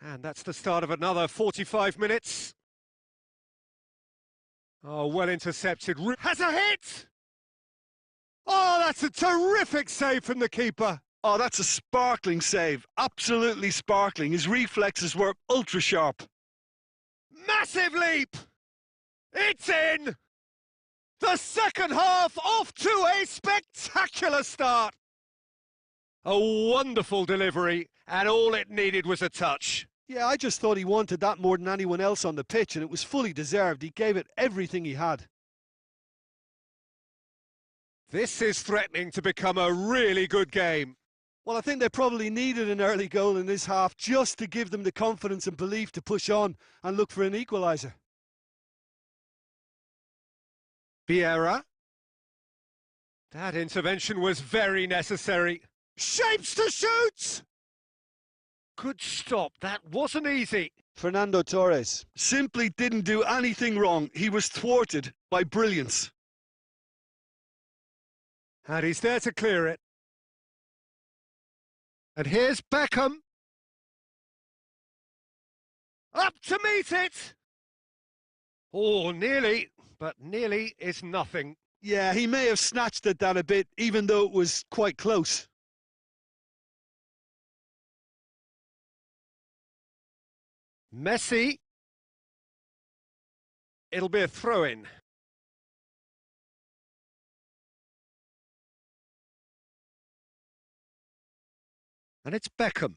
And that's the start of another 45 minutes. Oh, well intercepted. Has a hit! Oh, that's a terrific save from the keeper. Oh, that's a sparkling save. Absolutely sparkling. His reflexes were ultra sharp. Massive leap! It's in! The second half off to a spectacular start. A wonderful delivery, and all it needed was a touch. Yeah, I just thought he wanted that more than anyone else on the pitch, and it was fully deserved. He gave it everything he had. This is threatening to become a really good game. Well, I think they probably needed an early goal in this half just to give them the confidence and belief to push on and look for an equaliser. Vieira. That intervention was very necessary. Shapes to shoot! Good stop, that wasn't easy. Fernando Torres simply didn't do anything wrong. He was thwarted by brilliance. And he's there to clear it. And here's Beckham. Up to meet it! Oh, nearly, but nearly is nothing. Yeah, he may have snatched at that a bit, even though it was quite close. Messi. It'll be a throw-in. And it's Beckham.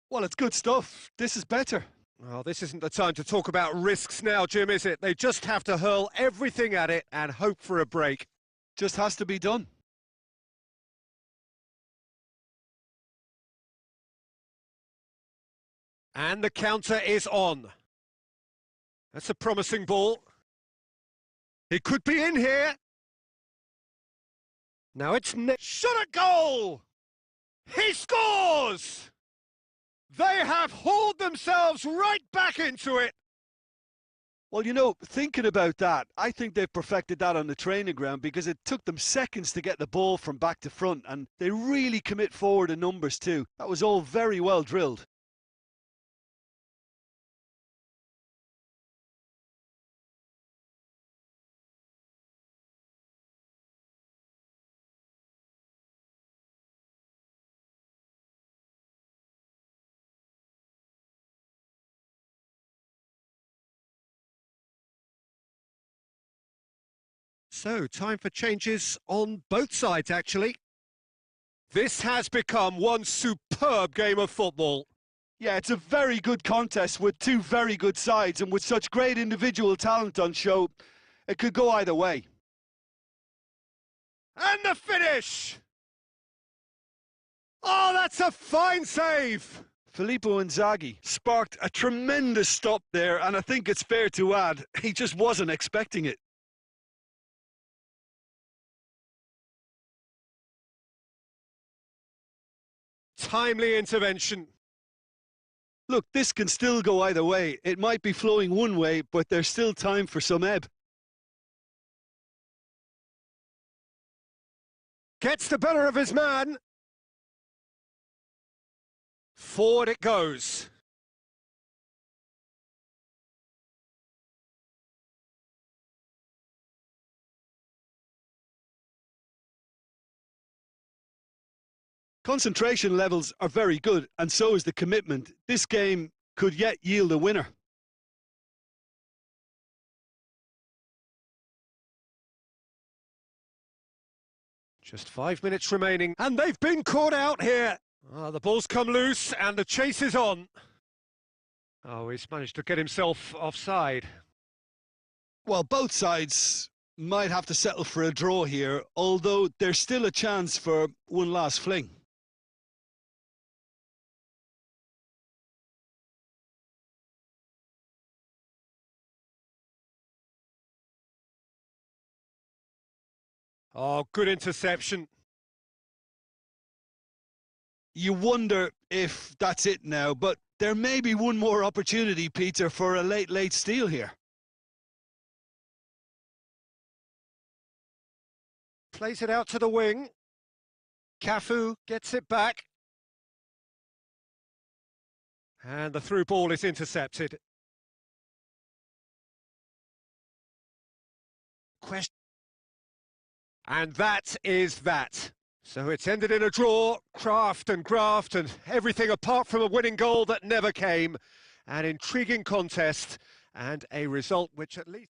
Well, it's good stuff. This is better. Well, this isn't the time to talk about risks now, Jim, is it? They just have to hurl everything at it and hope for a break. Just has to be done. And the counter is on. That's a promising ball. He could be in here. Now it's shot at goal! He scores! They have hauled themselves right back into it. Well, you know, thinking about that, I think they've perfected that on the training ground because it took them seconds to get the ball from back to front, and they really commit forward in numbers too. That was all very well drilled. So, time for changes on both sides, actually. This has become one superb game of football. Yeah, it's a very good contest with two very good sides, and with such great individual talent on show, it could go either way. And the finish! Oh, that's a fine save! Filippo Inzaghi sparked a tremendous stop there, and I think it's fair to add, he just wasn't expecting it. Timely intervention. Look, this can still go either way. It might be flowing one way, but there's still time for some ebb. Gets the better of his man. Forward it goes. Concentration levels are very good, and so is the commitment. This game could yet yield a winner. Just 5 minutes remaining, and they've been caught out here. The ball's come loose, and the chase is on. Oh, he's managed to get himself offside. Well, both sides might have to settle for a draw here, although there's still a chance for one last fling. Oh, good interception. You wonder if that's it now, but there may be one more opportunity, Peter, for a late steal here. Plays it out to the wing. Cafu gets it back. And the through ball is intercepted. And that is that. So it's ended in a draw, craft, and everything apart from a winning goal that never came. An intriguing contest and a result which at least...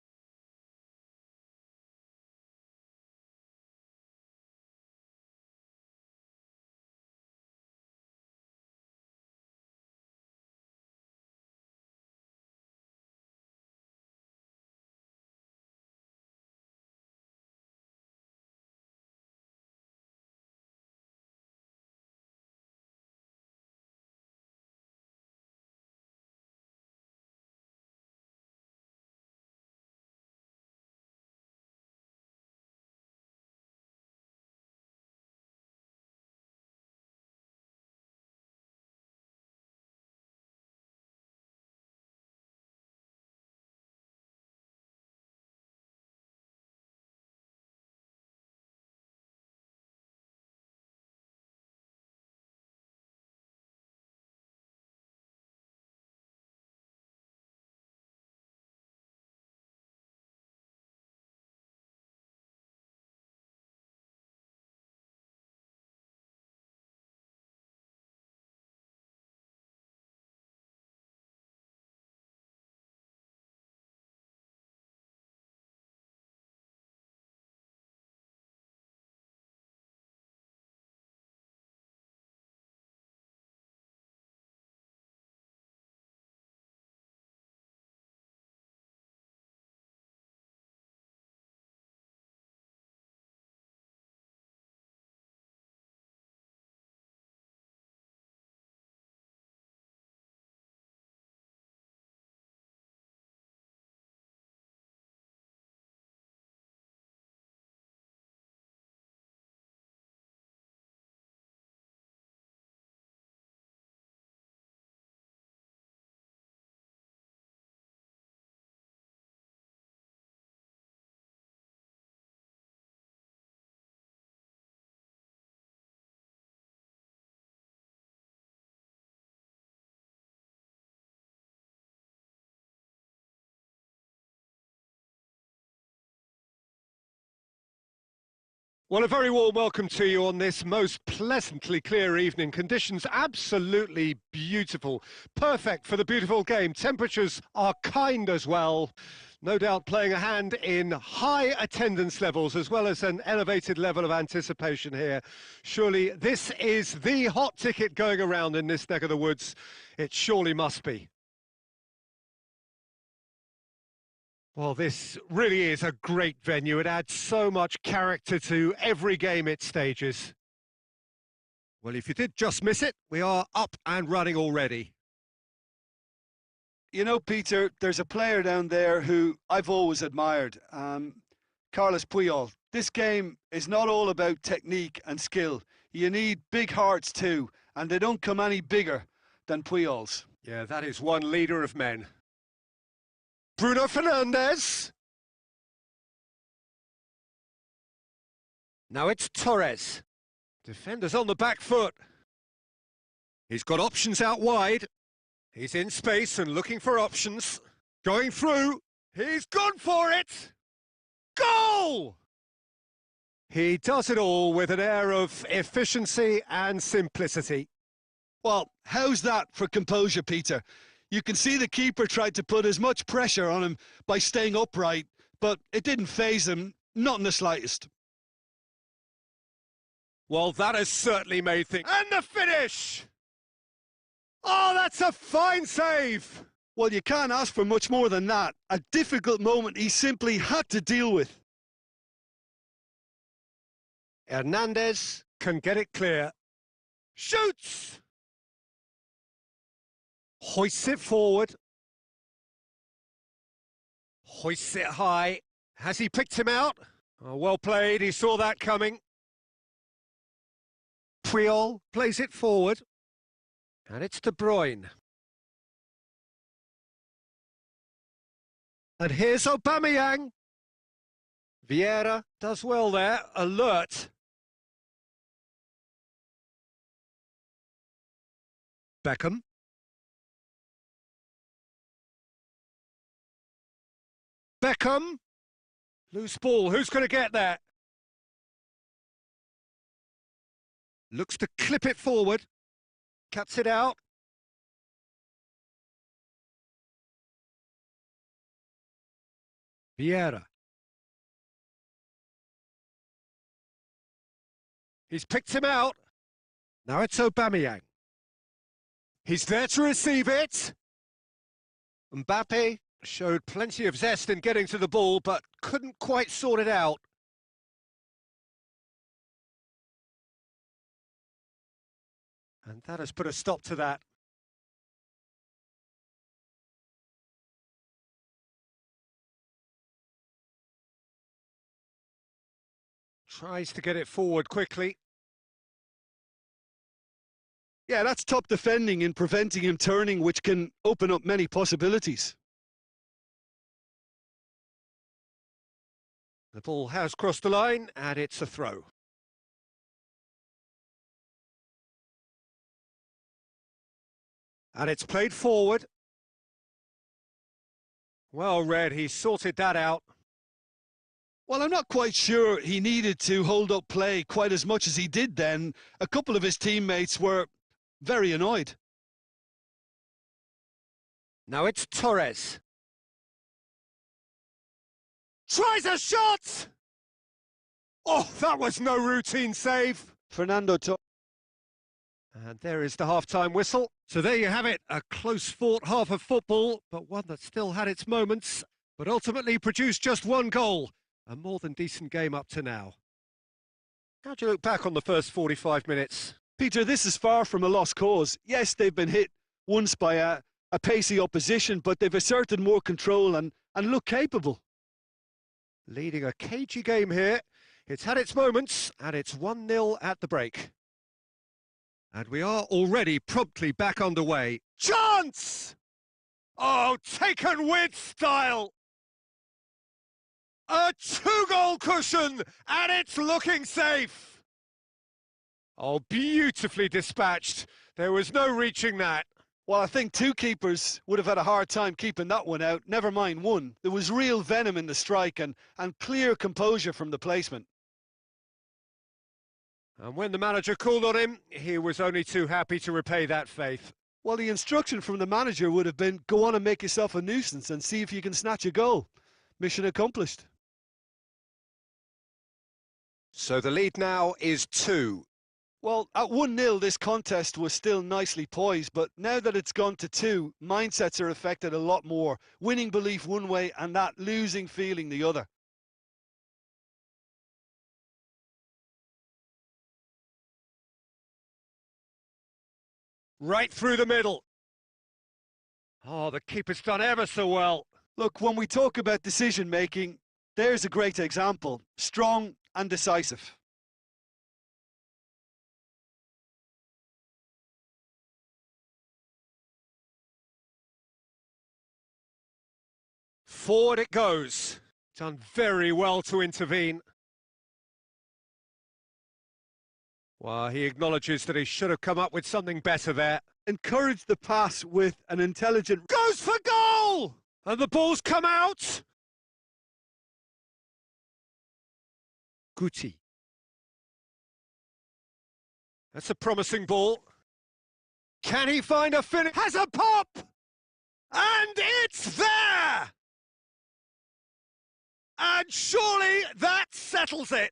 Well, a very warm welcome to you on this most pleasantly clear evening. Conditions absolutely beautiful. Perfect for the beautiful game. Temperatures are kind as well. No doubt playing a hand in high attendance levels as well as an elevated level of anticipation here. Surely this is the hot ticket going around in this neck of the woods. It surely must be. Well, this really is a great venue. It adds so much character to every game it stages. Well, if you did just miss it, we are up and running already. You know, Peter, there's a player down there who I've always admired, Carlos Puyol. This game is not all about technique and skill. You need big hearts too, and they don't come any bigger than Puyol's. Yeah, that is one leader of men. Bruno Fernandes. Now it's Torres. Defenders on the back foot. He's got options out wide. He's in space and looking for options. Going through. He's gone for it. Goal! He does it all with an air of efficiency and simplicity. Well, how's that for composure, Peter? You can see the keeper tried to put as much pressure on him by staying upright, but it didn't faze him, not in the slightest. Well, that has certainly made things... And the finish! Oh, that's a fine save! Well, you can't ask for much more than that. A difficult moment he simply had to deal with. Hernandez can get it clear. Shoots! Hoists it forward. Hoists it high. Has he picked him out? Oh, well played, he saw that coming. Puyol plays it forward. And it's De Bruyne. And here's Aubameyang. Vieira does well there, alert. Beckham. Beckham. Loose ball, who's going to get that? Looks to clip it forward. Cuts it out. Vieira. He's picked him out. Now it's Aubameyang. He's there to receive it. Mbappe showed plenty of zest in getting to the ball, but couldn't quite sort it out. And that has put a stop to that. Tries to get it forward quickly. Yeah, that's top defending in preventing him turning, which can open up many possibilities. The ball has crossed the line, and it's a throw. And it's played forward. Well read, he sorted that out. Well, I'm not quite sure he needed to hold up play quite as much as he did then. A couple of his teammates were very annoyed. Now it's Torres. Tries a shot! Oh, that was no routine save. Fernando Torres. And there is the half-time whistle. So there you have it, a close-fought half of football, but one that still had its moments, but ultimately produced just one goal. A more than decent game up to now. How do you look back on the first 45 minutes? Peter, this is far from a lost cause. Yes, they've been hit once by a pacey opposition, but they've asserted more control and look capable. Leading a cagey game here. It's had its moments, and it's 1-0 at the break. And we are already promptly back underway. Chance! Oh, taken with style! A 2-goal cushion, and it's looking safe! Oh, beautifully dispatched. There was no reaching that. Well, I think two keepers would have had a hard time keeping that one out, never mind one. There was real venom in the strike and clear composure from the placement. And when the manager called on him, he was only too happy to repay that faith. Well, the instruction from the manager would have been, go on and make yourself a nuisance and see if you can snatch a goal. Mission accomplished. So the lead now is 2. Well, at 1-0, this contest was still nicely poised, but now that it's gone to 2, mindsets are affected a lot more. Winning belief one way and that losing feeling the other. Right through the middle. Oh, the keeper's done ever so well. Look, when we talk about decision-making, there's a great example. Strong and decisive. Forward it goes. Done very well to intervene. Well, he acknowledges that he should have come up with something better there. Encourage the pass with an intelligent... Goes for goal! And the ball's come out! Guti. That's a promising ball. Can he find a finish? Has a pop! And it's there! And surely that settles it.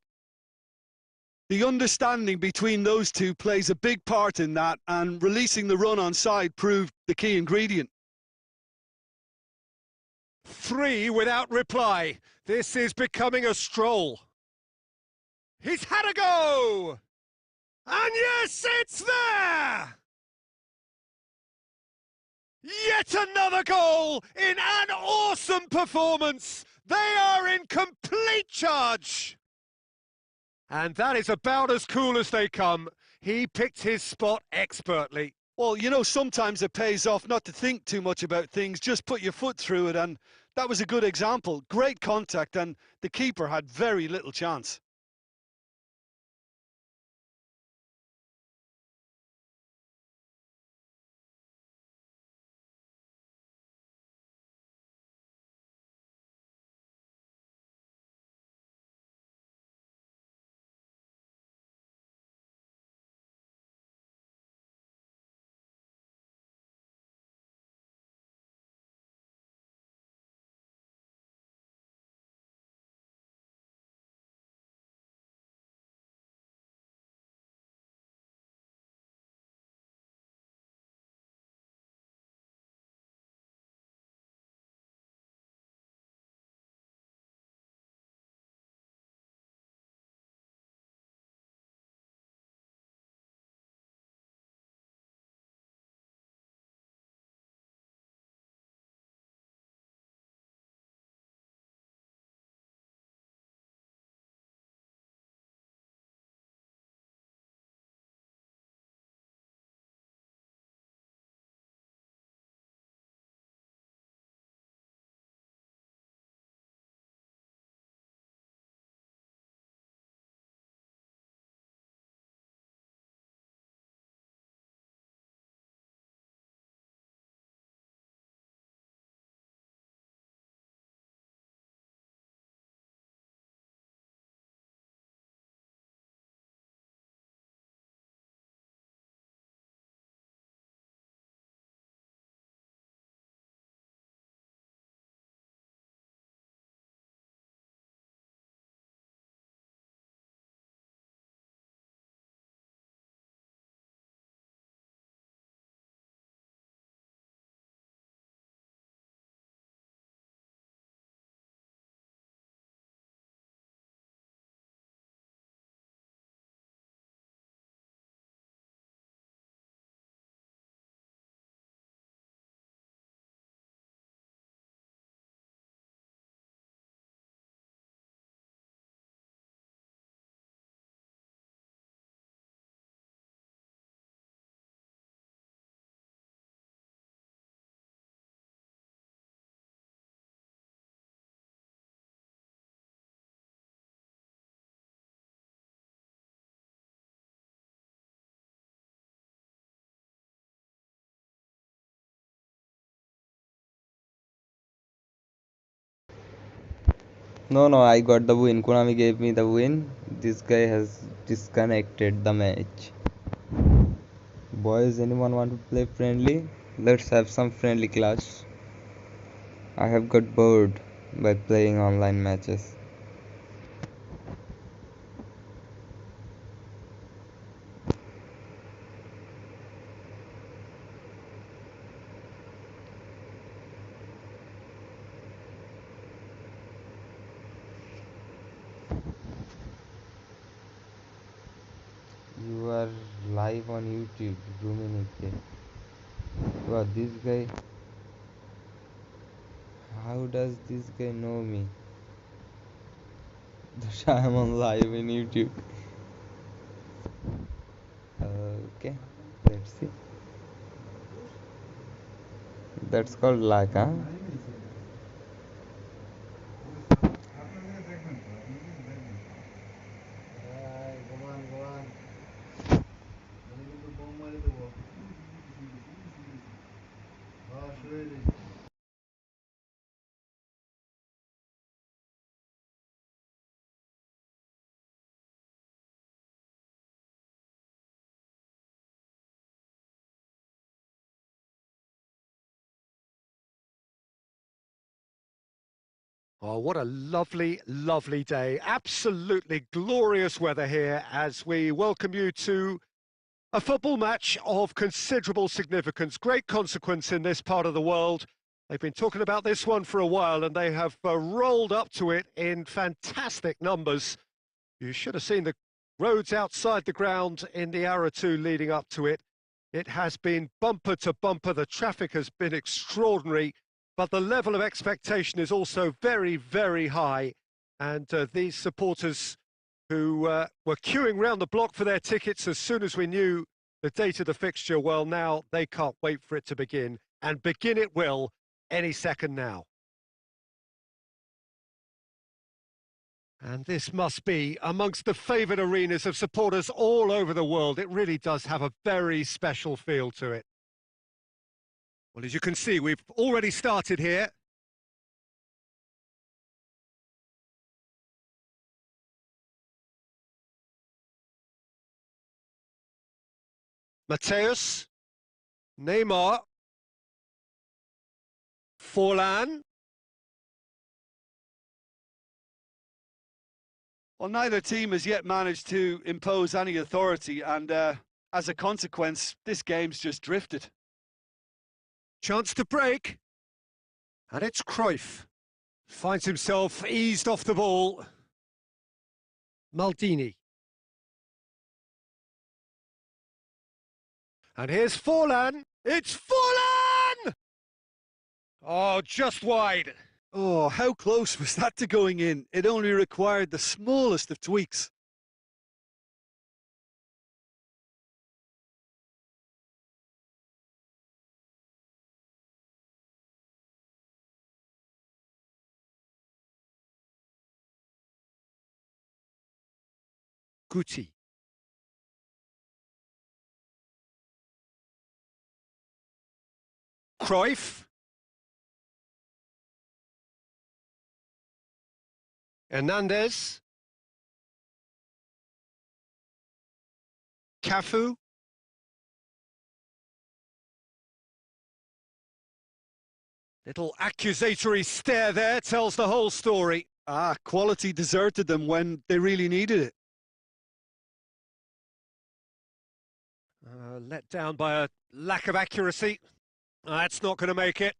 The understanding between those two plays a big part in that, and releasing the run on side proved the key ingredient. 3 without reply. This is becoming a stroll. He's had a go! And yes, it's there! Yet another goal in an awesome performance. They are in complete charge. And that is about as cool as they come. He picked his spot expertly. Well, you know, sometimes it pays off not to think too much about things, just put your foot through it, and that was a good example. Great contact, and the keeper had very little chance. No, I got the win. Konami gave me the win. This guy has disconnected the match. Boys, anyone want to play friendly? Let's have some friendly clash. I have got bored by playing online matches. You are live on YouTube, Dominike. Wow, this guy. How does this guy know me? That I am on live in YouTube. Okay, let's see. That's called luck, huh? Oh, what a lovely, lovely day. Absolutely glorious weather here as we welcome you to a football match of considerable significance, great consequence in this part of the world. They've been talking about this one for a while and they have rolled up to it in fantastic numbers. You should have seen the roads outside the ground in the hour or two leading up to it. It has been bumper to bumper. The traffic has been extraordinary, but the level of expectation is also very, very high. And these supporters who were queuing round the block for their tickets as soon as we knew the date of the fixture, well, now they can't wait for it to begin. And begin it will any second now. And this must be amongst the favoured arenas of supporters all over the world. It really does have a very special feel to it. Well, as you can see, we've already started here. Mateus, Neymar, Forlan. Well, neither team has yet managed to impose any authority, and as a consequence, this game's just drifted. Chance to break. And it's Cruyff. Finds himself eased off the ball. Maldini. And here's Forlan. It's Forlan! Oh, just wide. Oh, how close was that to going in? It only required the smallest of tweaks. Guti. Cruyff. Hernandez. Cafu. Little accusatory stare there tells the whole story. Ah, quality deserted them when they really needed it. Let down by a lack of accuracy. That's not going to make it.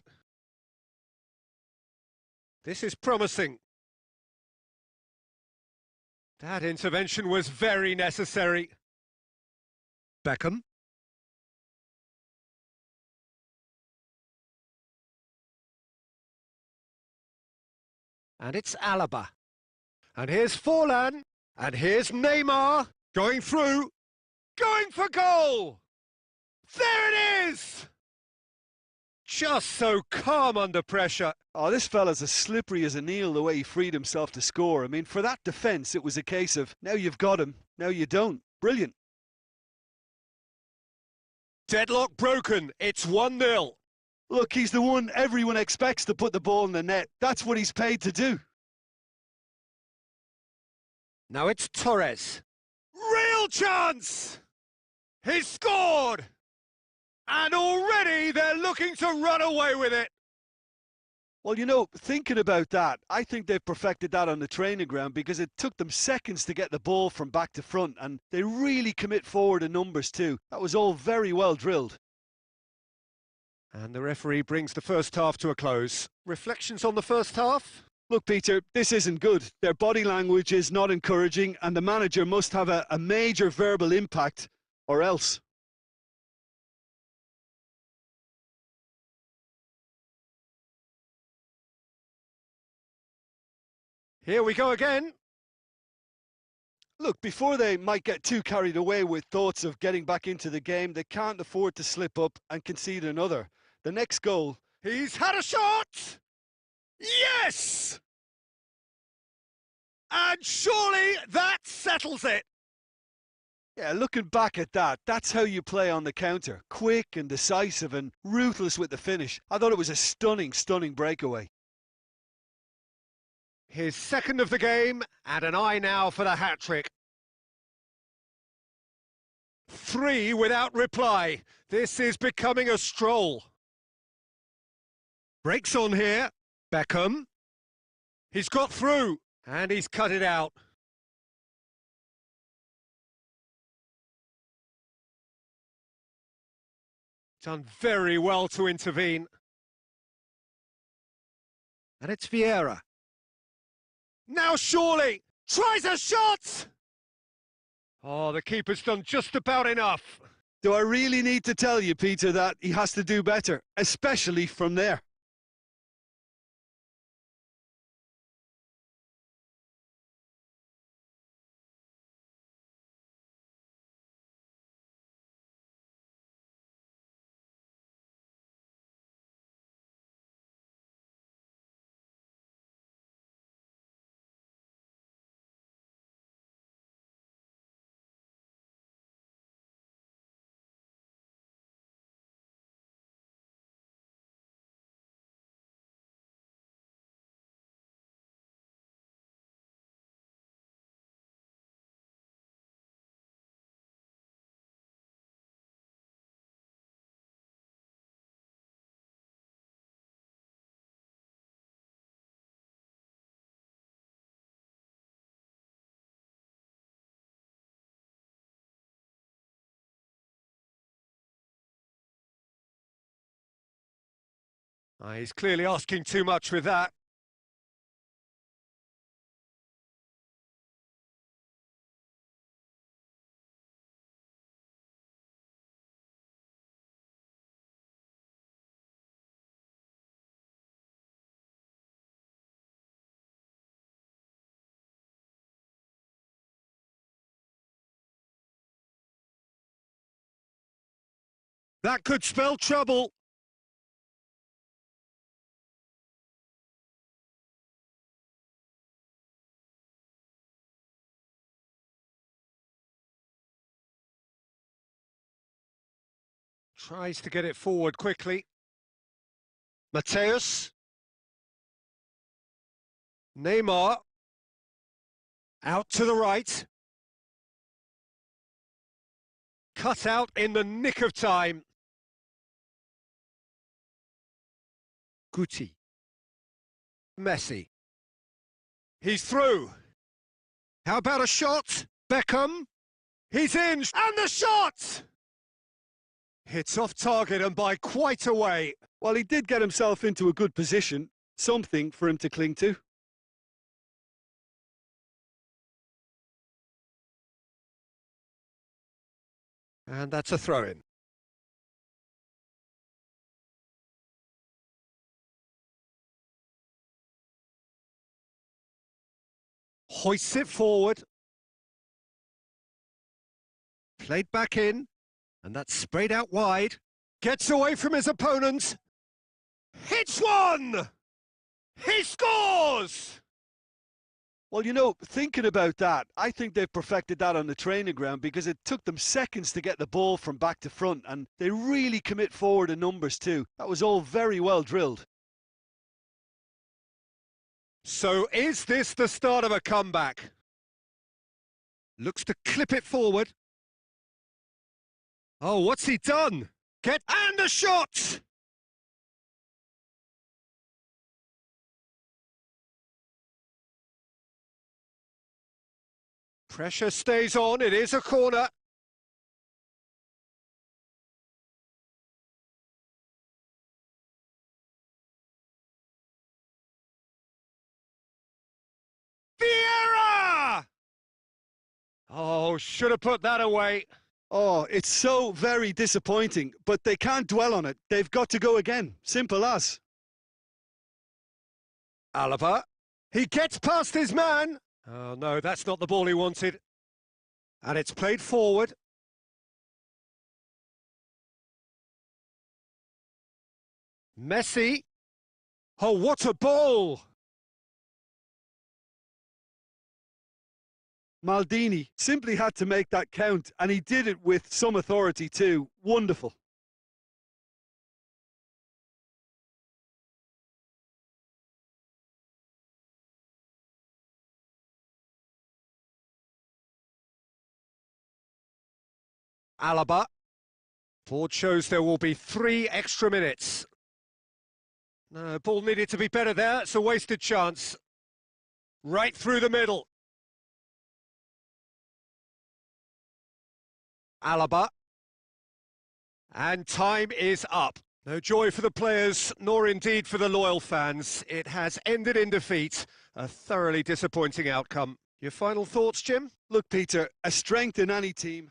This is promising. That intervention was very necessary. Beckham. And it's Alaba. And here's Forlan. And here's Neymar. Going through. Going for goal! There it is! Just so calm under pressure. Oh, this fella's as slippery as an eel the way he freed himself to score. I mean, for that defence, it was a case of, now you've got him, now you don't. Brilliant. Deadlock broken. It's 1-0. Look, he's the one everyone expects to put the ball in the net. That's what he's paid to do. Now it's Torres. Real chance! He's scored! And already they're looking to run away with it. Well, you know, thinking about that, I think they've perfected that on the training ground because it took them seconds to get the ball from back to front, and they really commit forward in numbers too. That was all very well drilled. And the referee brings the first half to a close. Reflections on the first half? Look, Peter, this isn't good. Their body language is not encouraging, and the manager must have a major verbal impact, or else. Here we go again. Look, before they might get too carried away with thoughts of getting back into the game, they can't afford to slip up and concede another. The next goal. He's had a shot! Yes! And surely that settles it. Yeah, looking back at that, that's how you play on the counter. Quick and decisive and ruthless with the finish. I thought it was a stunning, stunning breakaway. His second of the game, and an eye now for the hat-trick. 3 without reply. This is becoming a stroll. Breaks on here. Beckham. He's got through, and he's cut it out. Done very well to intervene. And it's Vieira. Now surely, tries a shot! Oh, the keeper's done just about enough. Do I really need to tell you, Peter, that he has to do better, especially from there? He's clearly asking too much with that. That could spell trouble. Tries to get it forward quickly. Mateus. Neymar. Out to the right. Cut out in the nick of time. Guti. Messi. He's through. How about a shot? Beckham. He's in. And the shot! Hits off target and by quite a way. Well, he did get himself into a good position. Something for him to cling to. And that's a throw-in. Hoists it forward. Played back in. And that's sprayed out wide. Gets away from his opponent. Hits one! He scores! Well, you know, thinking about that, I think they've perfected that on the training ground because it took them seconds to get the ball from back to front, and they really commit forward in numbers too. That was all very well drilled. So is this the start of a comeback? Looks to clip it forward. Oh, what's he done? And the shot! Pressure stays on, it is a corner. Vieira! Oh, should have put that away. Oh, it's so very disappointing, but they can't dwell on it. They've got to go again. Simple as. Alaba. He gets past his man. Oh, no, that's not the ball he wanted. And it's played forward. Messi. Oh, what a ball! Maldini simply had to make that count, and he did it with some authority too. Wonderful. Alaba. Board shows there will be 3 extra minutes. No, ball needed to be better there. It's a wasted chance. Right through the middle. Alaba. And time is up. No joy for the players, nor indeed for the loyal fans. It has ended in defeat. A thoroughly disappointing outcome. Your final thoughts, Jim? Look, Peter, a strength in any team.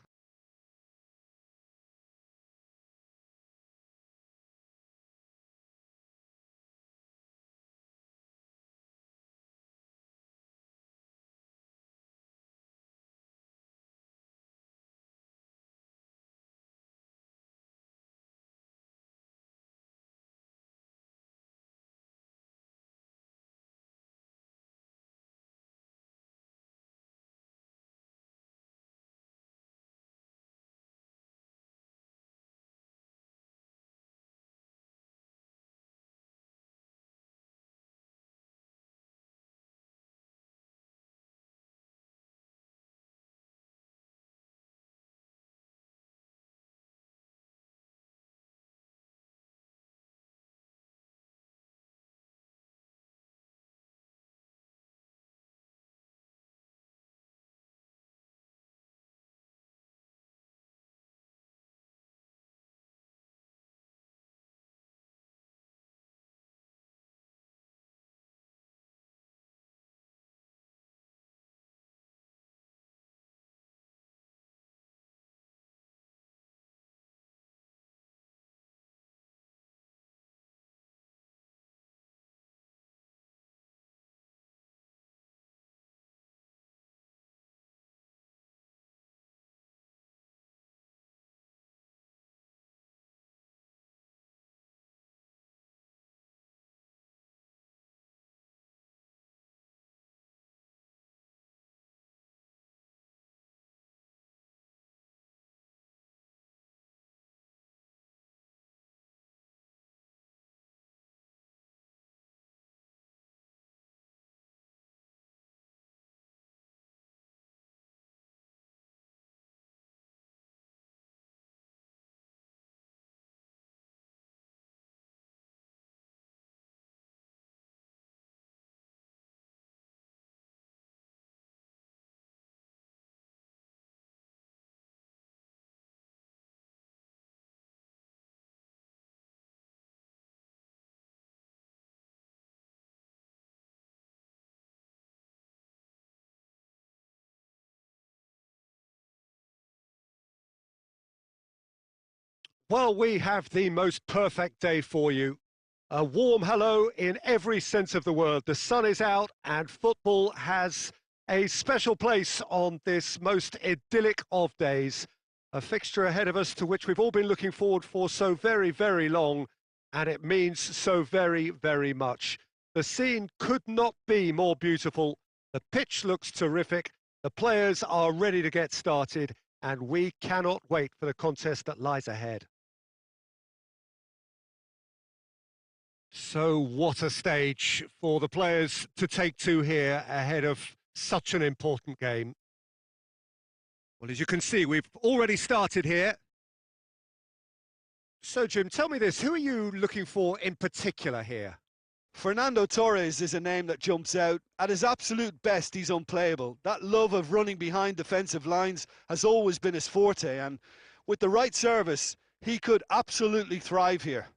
Well, we have the most perfect day for you. A warm hello in every sense of the word. The sun is out and football has a special place on this most idyllic of days. A fixture ahead of us to which we've all been looking forward for so very, very long, and it means so very, very much. The scene could not be more beautiful. The pitch looks terrific. The players are ready to get started, and we cannot wait for the contest that lies ahead. So what a stage for the players to take to here ahead of such an important game. Well, as you can see, we've already started here. So, Jim, tell me this, who are you looking for in particular here? Fernando Torres is a name that jumps out. At his absolute best, he's unplayable. That love of running behind defensive lines has always been his forte, and with the right service, he could absolutely thrive here.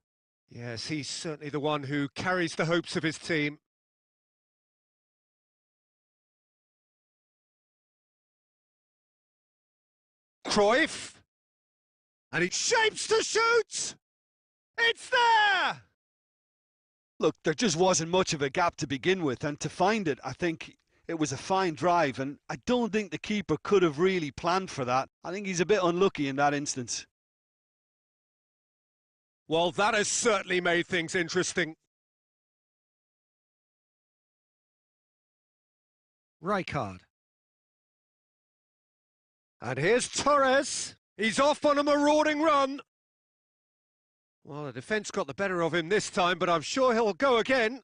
Yes, he's certainly the one who carries the hopes of his team. Cruyff. And he shapes to shoot! It's there! Look, there just wasn't much of a gap to begin with, and to find it, I think it was a fine drive, and I don't think the keeper could have really planned for that. I think he's a bit unlucky in that instance. Well, that has certainly made things interesting. Rijkaard. And here's Torres. He's off on a marauding run. Well, the defence got the better of him this time, but I'm sure he'll go again.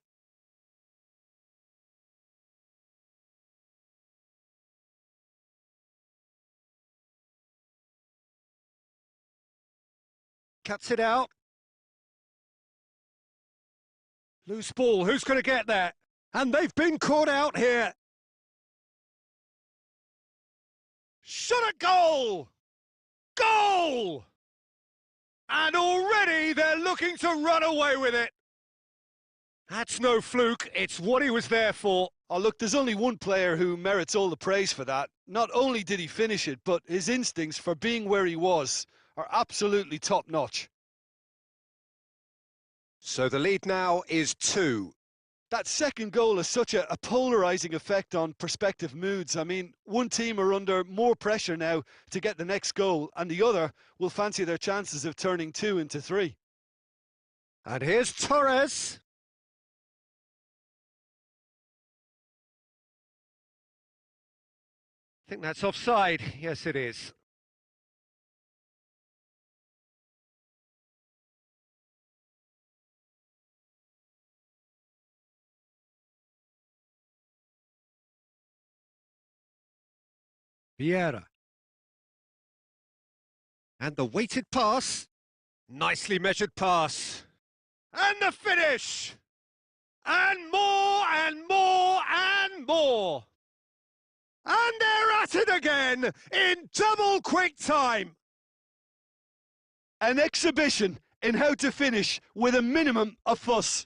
Cuts it out. Loose ball, who's going to get there? And they've been caught out here. Shot at goal! Goal! And already they're looking to run away with it. That's no fluke, it's what he was there for. Oh, look, there's only one player who merits all the praise for that. Not only did he finish it, but his instincts for being where he was are absolutely top-notch. So the lead now is 2. That second goal has such a polarising effect on prospective moods. I mean, one team are under more pressure now to get the next goal, and the other will fancy their chances of turning 2 into 3. And here's Torres. I think that's offside. Yes, it is. Vieira. And the weighted pass. Nicely measured pass. And the finish! And more and more and more! And they're at it again in double quick time. An exhibition in how to finish with a minimum of fuss.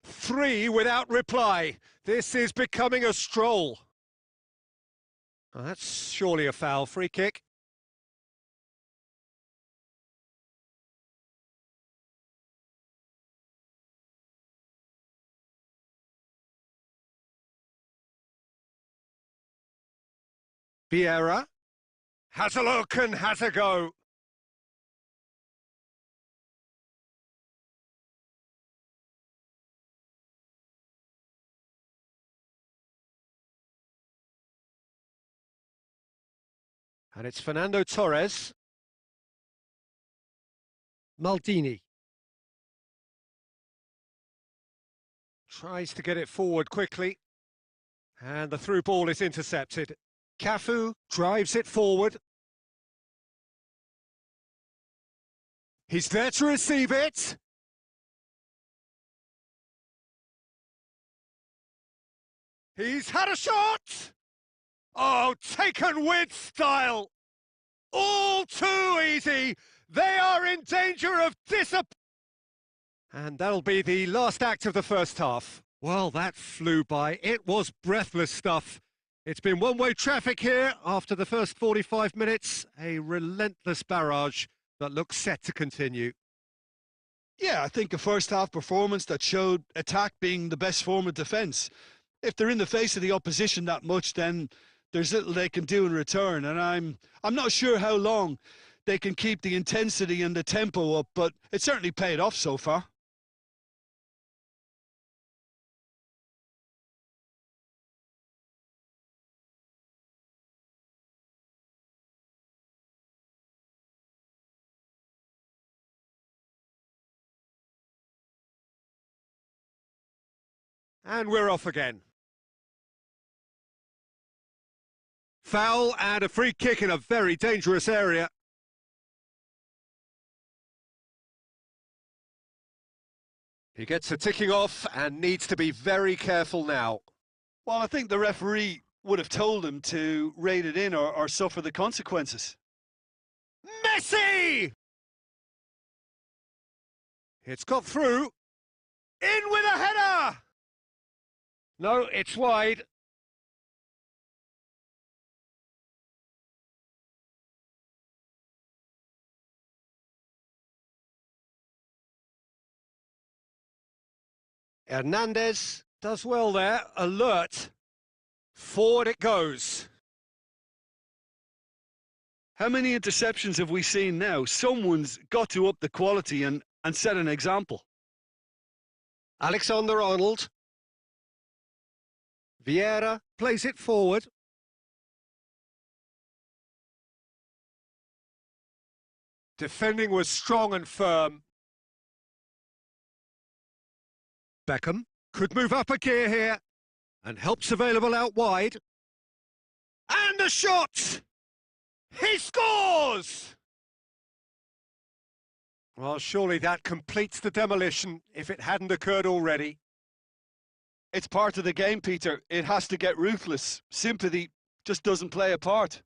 3 without reply. This is becoming a stroll. Oh, that's surely a foul. Free kick. Vieira has a look and has a go. And it's Fernando Torres. Maldini. Tries to get it forward quickly. And the through ball is intercepted. Cafu drives it forward. He's there to receive it. He's had a shot! Oh, taken with style! All too easy! They are in danger of disappointment! And that'll be the last act of the first half. Well, that flew by. It was breathless stuff. It's been one-way traffic here after the first 45 minutes. A relentless barrage that looks set to continue. Yeah, I think a first-half performance that showed attack being the best form of defence. If they're in the face of the opposition that much, then there's little they can do in return, and I'm not sure how long they can keep the intensity and the tempo up, but it certainly paid off so far. And we're off again. foul and a free kick in a very dangerous area. He gets a ticking off and needs to be very careful now. Well, I think the referee would have told him to rate it in or suffer the consequences. Messi! It's got through. In with a header! No, it's wide. Hernandez does well there, alert. Forward it goes. How many interceptions have we seen now? Someone's got to up the quality and set an example. Alexander-Arnold. Vieira plays it forward. Defending was strong and firm. Beckham could move up a gear here, and help's available out wide. And the shot! He scores! Well, surely that completes the demolition if it hadn't occurred already. It's part of the game, Peter. It has to get ruthless. Sympathy just doesn't play a part.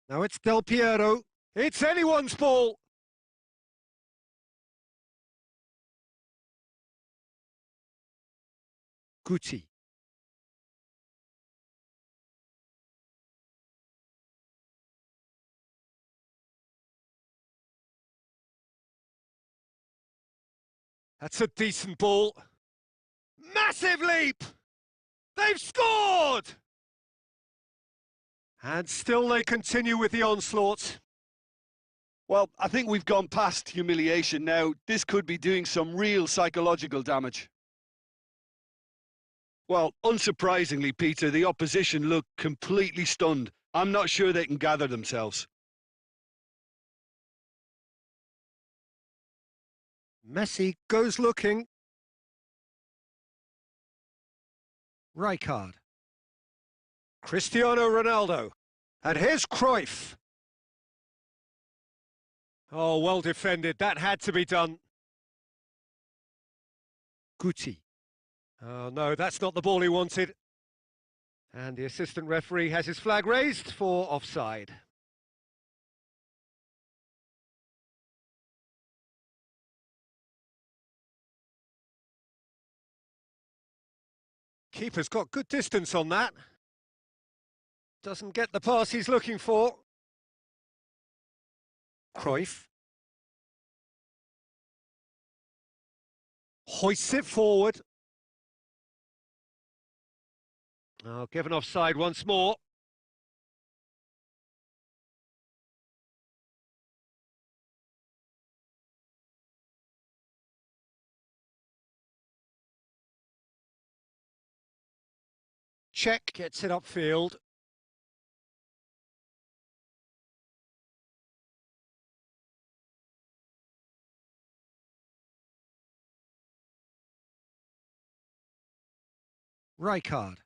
Now it's Del Piero. It's anyone's ball. Guti. That's a decent ball. Massive leap! They've scored! And still they continue with the onslaught. Well, I think we've gone past humiliation now. This could be doing some real psychological damage. Well, unsurprisingly, Peter, the opposition look completely stunned. I'm not sure they can gather themselves. Messi goes looking. Rijkaard. Cristiano Ronaldo. And here's Cruyff. Oh, well defended. That had to be done. Guti. Oh, no, that's not the ball he wanted. And the assistant referee has his flag raised for offside. Keeper's got good distance on that. Doesn't get the pass he's looking for. Cruyff. Hoists it forward. Oh, given offside once more. Check gets it upfield. Rijkaard.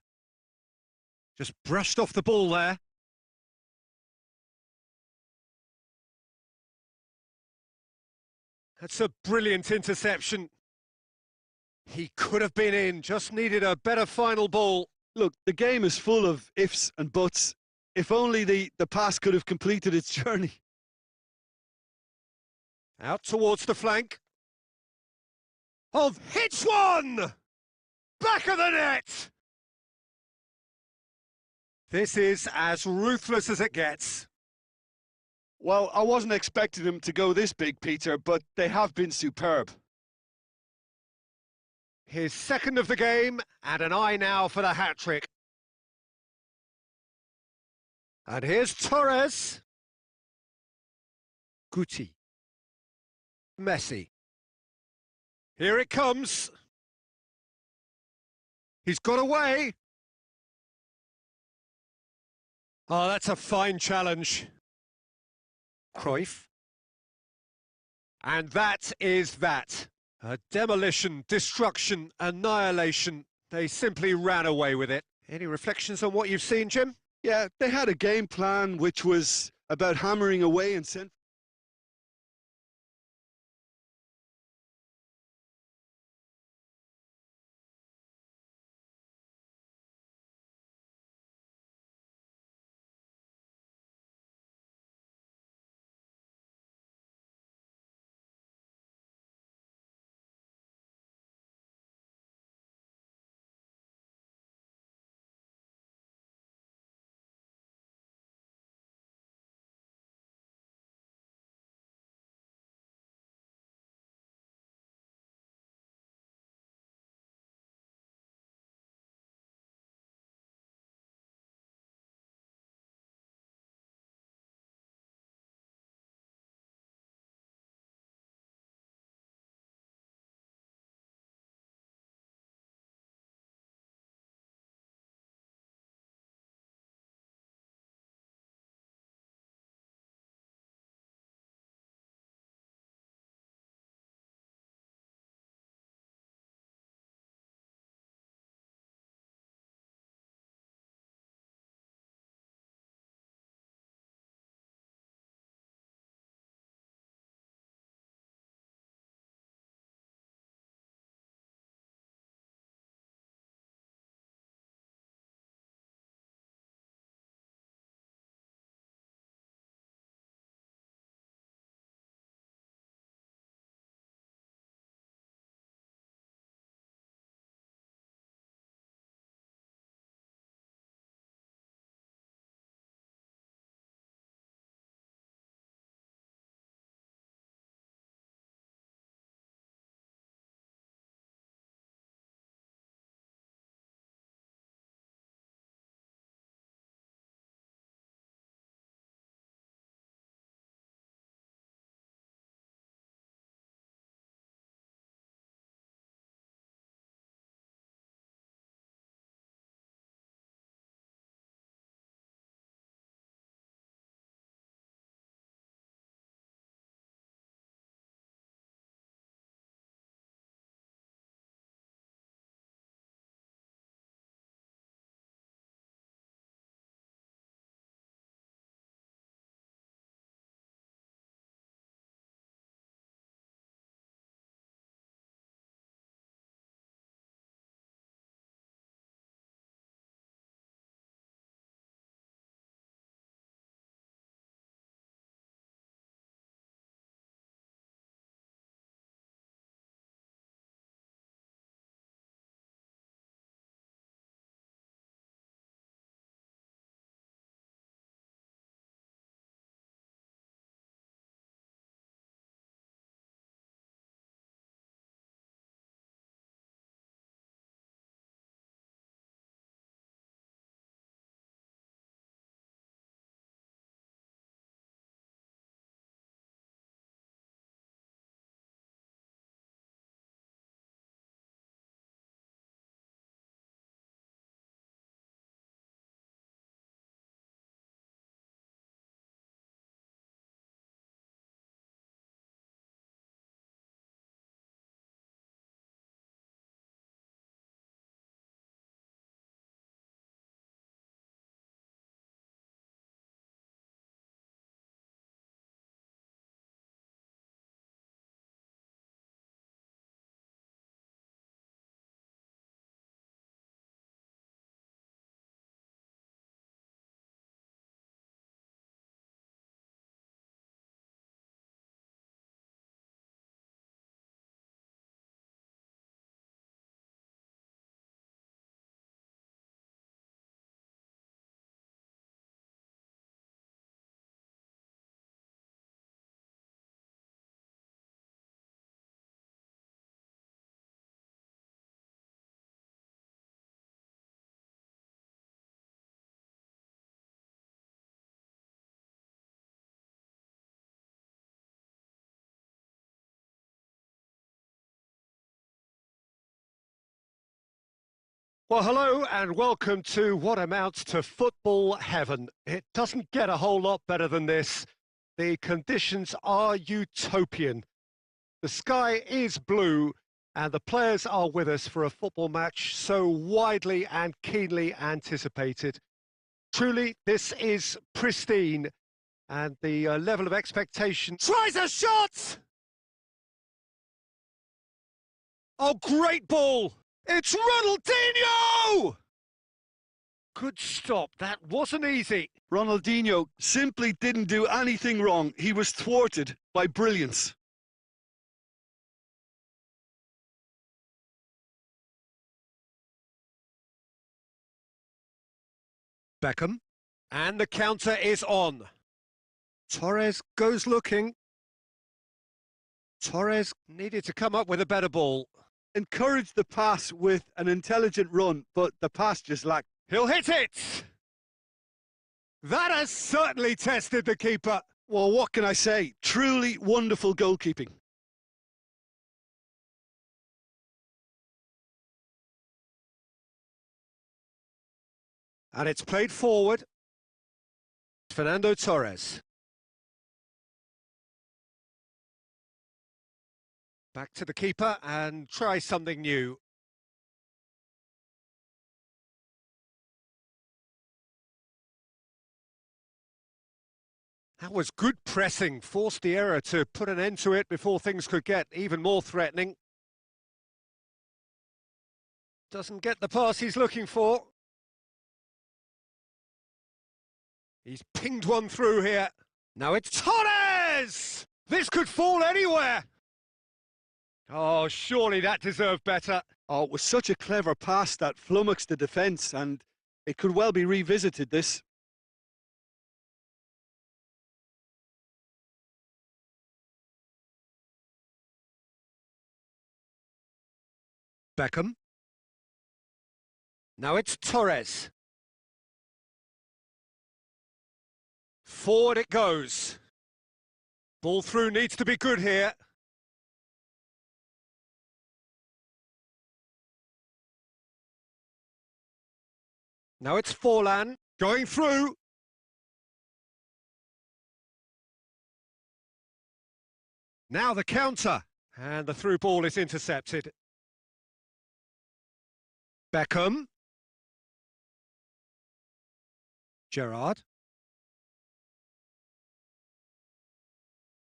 Just brushed off the ball there. That's a brilliant interception. He could have been in, just needed a better final ball. Look, the game is full of ifs and buts. If only the pass could have completed its journey. Out towards the flank. Hits one! Back of the net! This is as ruthless as it gets. Well, I wasn't expecting them to go this big, Peter, but they have been superb. His second of the game, and an eye now for the hat-trick. And here's Torres. Guti. Messi. Here it comes. He's got away. Oh, that's a fine challenge. Cruyff. And that is that. A demolition, destruction, annihilation. They simply ran away with it. Any reflections on what you've seen, Jim? Yeah, they had a game plan which was about hammering away and sent. Well, hello and welcome to what amounts to football heaven. It doesn't get a whole lot better than this. The conditions are utopian. The sky is blue And the players are with us for a football match so widely and keenly anticipated. Truly, this is pristine, and the level of expectation... Tries a shot! Oh, great ball! It's Ronaldinho! Good stop, that wasn't easy. Ronaldinho simply didn't do anything wrong. He was thwarted by brilliance. Beckham, and the counter is on. Torres goes looking. Torres needed to come up with a better ball. Encouraged the pass with an intelligent run, but the pass just lacked. He'll hit it! That has certainly tested the keeper. Well, what can I say? Truly wonderful goalkeeping. And it's played forward. Fernando Torres. Back to the keeper and try something new. That was good pressing, forced the error to put an end to it before things could get even more threatening. Doesn't get the pass he's looking for. He's pinged one through here. Now it's Torres! This could fall anywhere. Oh, surely that deserved better. Oh, it was such a clever pass that flummoxed the defence, and it could well be revisited, this. Beckham. Now it's Torres. Forward it goes. Ball through needs to be good here. Now it's Forlan going through. Now the counter. And the through ball is intercepted. Beckham. Gerrard.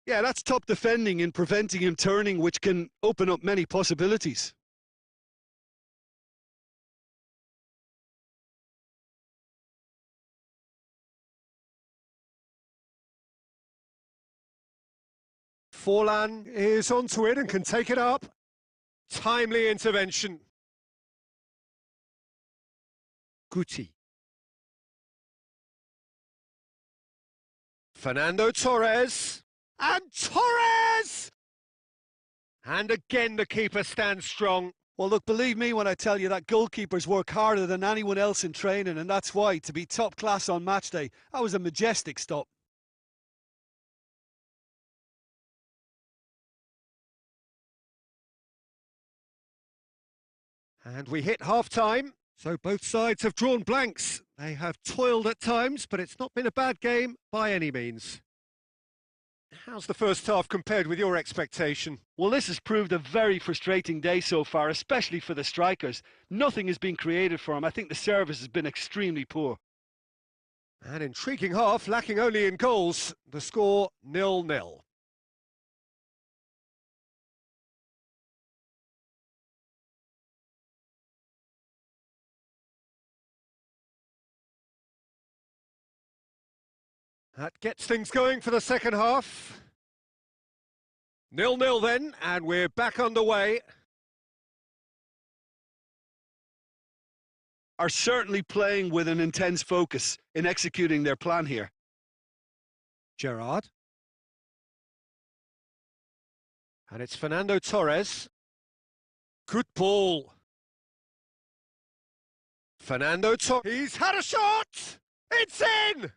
Yeah, that's top defending in preventing him turning, which can open up many possibilities. Forlan is onto it and can take it up. Timely intervention. Guti. Fernando Torres. And Torres! And again the keeper stands strong. Well, look, believe me when I tell you that goalkeepers work harder than anyone else in training, and that's why, to be top class on match day, that was a majestic stop. And we hit half-time, so both sides have drawn blanks. They have toiled at times, but it's not been a bad game by any means. How's the first half compared with your expectation? Well, this has proved a very frustrating day so far, especially for the strikers. Nothing has been created for them. I think the service has been extremely poor. An intriguing half, lacking only in goals. The score 0-0. That gets things going for the second half. 0-0 then, and we're back underway. Are certainly playing with an intense focus in executing their plan here. Gerrard. And it's Fernando Torres. Good ball. Fernando Torres. He's had a shot! It's in!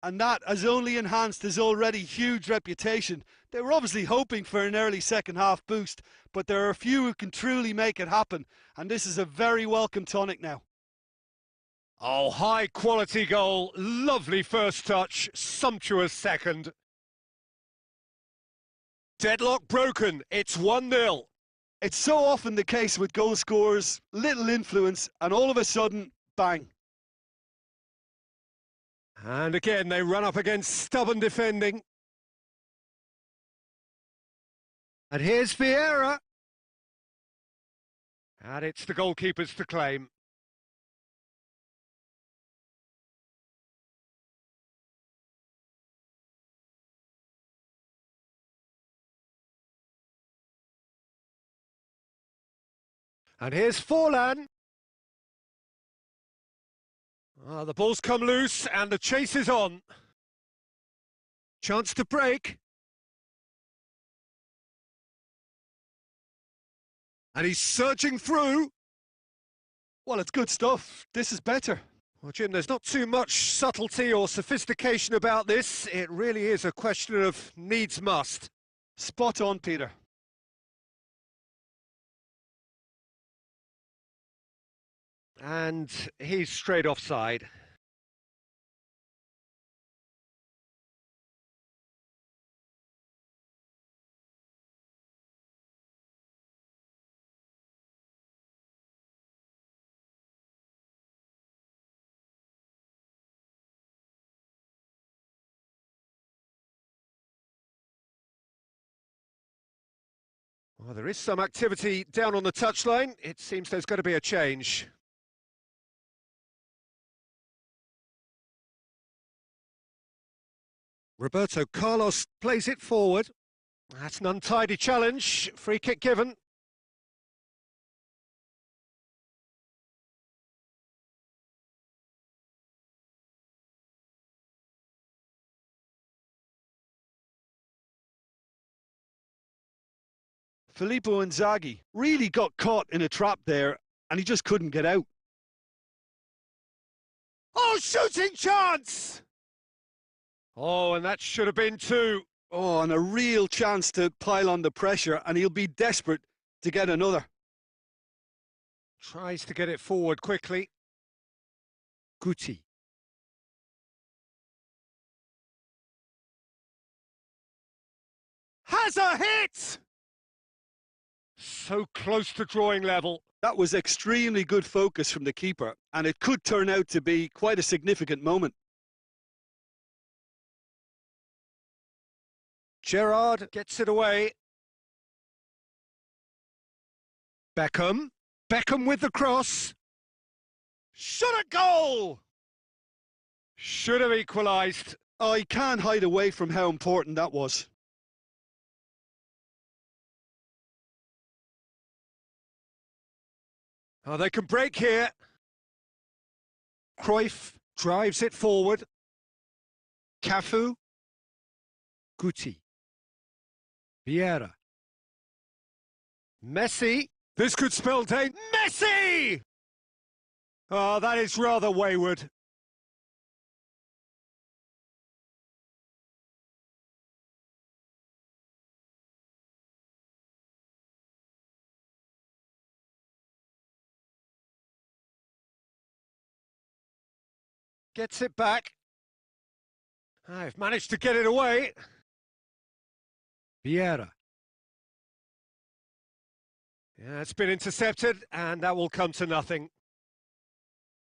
And that has only enhanced his already huge reputation. They were obviously hoping for an early second half boost, but there are a few who can truly make it happen, and this is a very welcome tonic now. Oh, high quality goal, lovely first touch, sumptuous second. Deadlock broken, it's 1-0. It's so often the case with goal scorers, little influence, and all of a sudden, bang. And again, they run up against stubborn defending. And here's Vieira. And it's the goalkeepers to claim. And here's Forlan. The ball's come loose and the chase is on. Chance to break. And he's surging through. Well, it's good stuff. This is better. Well, Jim, there's not too much subtlety or sophistication about this. It really is a question of needs must. Spot on, Peter. And he's straight offside. Well, there is some activity down on the touchline. It seems there's going to be a change. Roberto Carlos plays it forward. That's an untidy challenge. Free kick given. Filippo Inzaghi really got caught in a trap there, and he just couldn't get out. Oh, shooting chance! Oh, and that should have been two. Oh, and a real chance to pile on the pressure, and he'll be desperate to get another. Tries to get it forward quickly. Guti. Has a hit! So close to drawing level. That was extremely good focus from the keeper, and it could turn out to be quite a significant moment. Gerrard gets it away. Beckham. Beckham with the cross. Shot a goal! Should have equalised. Oh, he can't hide away from how important that was. Oh, they can break here. Cruyff drives it forward. Cafu. Guti. Vieira. Messi. This could spell danger. Messi! Oh, that is rather wayward. Gets it back. I've managed to get it away. Vieira. Yeah, it's been intercepted, and that will come to nothing.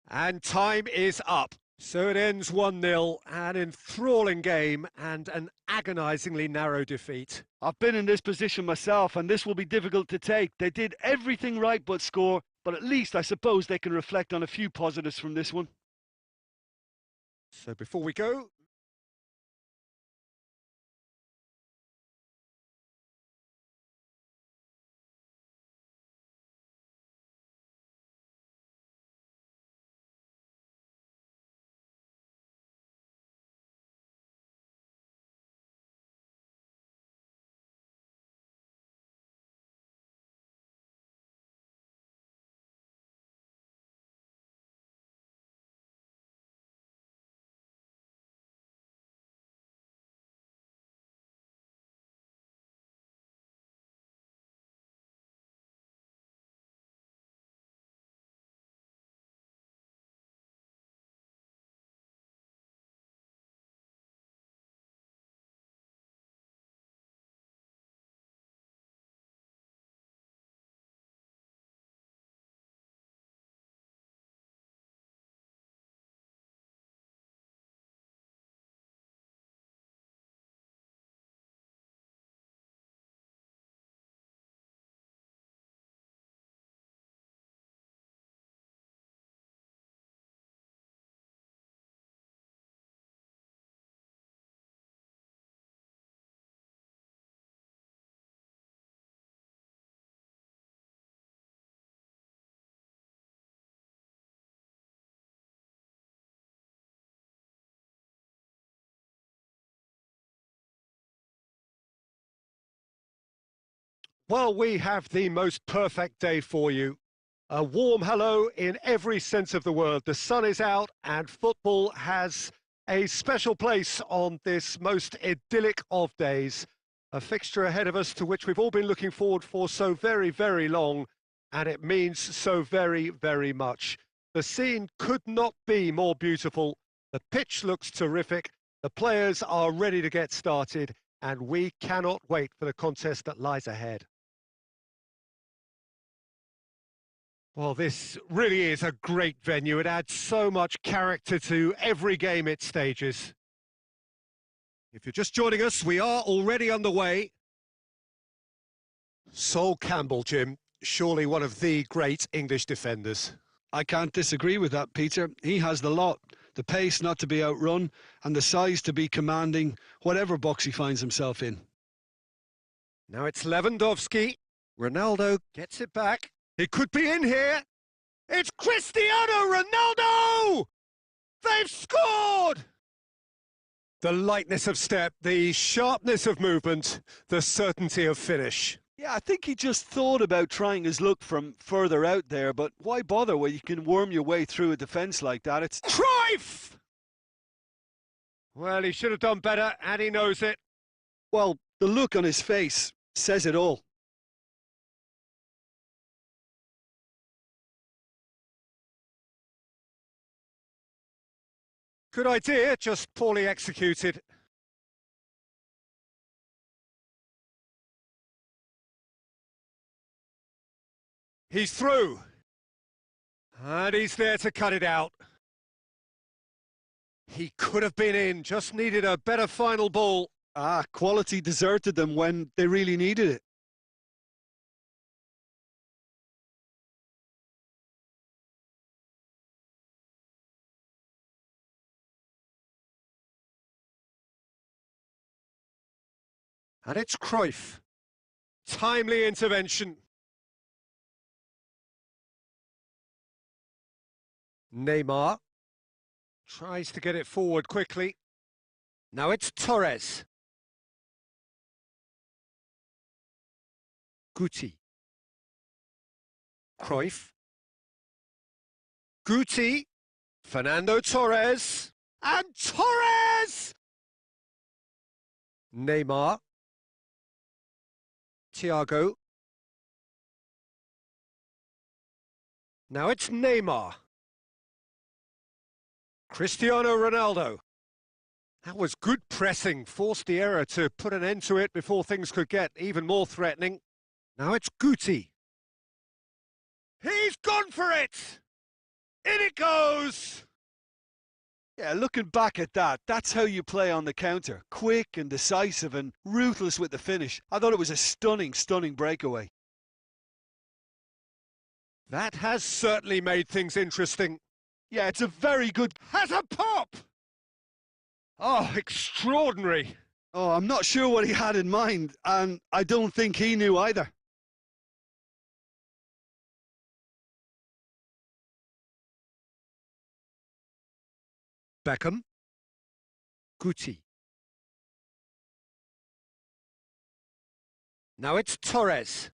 And time is up. So it ends 1-0, an enthralling game and an agonisingly narrow defeat. I've been in this position myself, and this will be difficult to take. They did everything right but score, but at least I suppose they can reflect on a few positives from this one. So before we go, Well, we have the most perfect day for you. A warm hello in every sense of the word. The sun is out and football has a special place on this most idyllic of days. A fixture ahead of us to which we've all been looking forward for so very, very long, and it means so very, very much. The scene could not be more beautiful. The pitch looks terrific. The players are ready to get started, and we cannot wait for the contest that lies ahead. Well, this really is a great venue. It adds so much character to every game it stages. If you're just joining us, we are already underway. Sol Campbell, Jim, surely one of the great English defenders. I can't disagree with that, Peter. He has the lot. The pace not to be outrun and the size to be commanding whatever box he finds himself in. Now it's Lewandowski. Ronaldo gets it back. He could be in here. It's Cristiano Ronaldo! They've scored! The lightness of step, the sharpness of movement, the certainty of finish. Yeah, I think he just thought about trying his luck from further out there, but why bother when you can worm your way through a defence like that? It's Cruyff! Well, he should have done better, and he knows it. Well, the look on his face says it all. Good idea, just poorly executed. He's through. And he's there to cut it out. He could have been in, just needed a better final ball. Quality deserted them when they really needed it. And it's Cruyff. Timely intervention. Neymar tries to get it forward quickly. Now it's Torres. Guti. Cruyff. Guti. Fernando Torres. And Torres! Neymar. Thiago. Now it's Neymar. Cristiano Ronaldo. That was good pressing, forced the error to put an end to it before things could get even more threatening. Now it's Guti. He's gone for it! In it goes! Yeah, looking back at that, that's how you play on the counter. Quick and decisive and ruthless with the finish. I thought it was a stunning, stunning breakaway. That has certainly made things interesting. Yeah, it's a very good... Has a pop! Oh, extraordinary. Oh, I'm not sure what he had in mind, and I don't think he knew either. Beckham. Guti. Now it's Torres.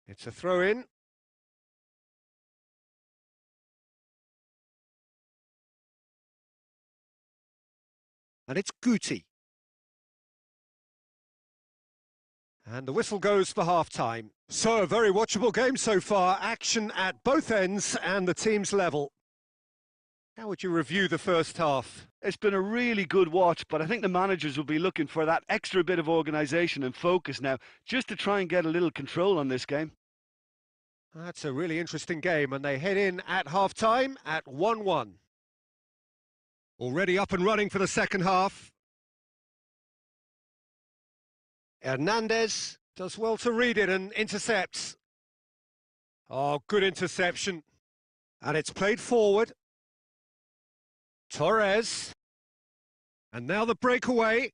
It's a throw-in. And it's Guti. And the whistle goes for half-time. So, a very watchable game so far. Action at both ends and the teams level. How would you review the first half? It's been a really good watch, but I think the managers will be looking for that extra bit of organisation and focus now, just to try and get a little control on this game. That's a really interesting game, and they head in at half-time at 1-1. Already up and running for the second half. Hernandez does well to read it and intercepts. Oh, good interception. And it's played forward. Torres. And now the breakaway.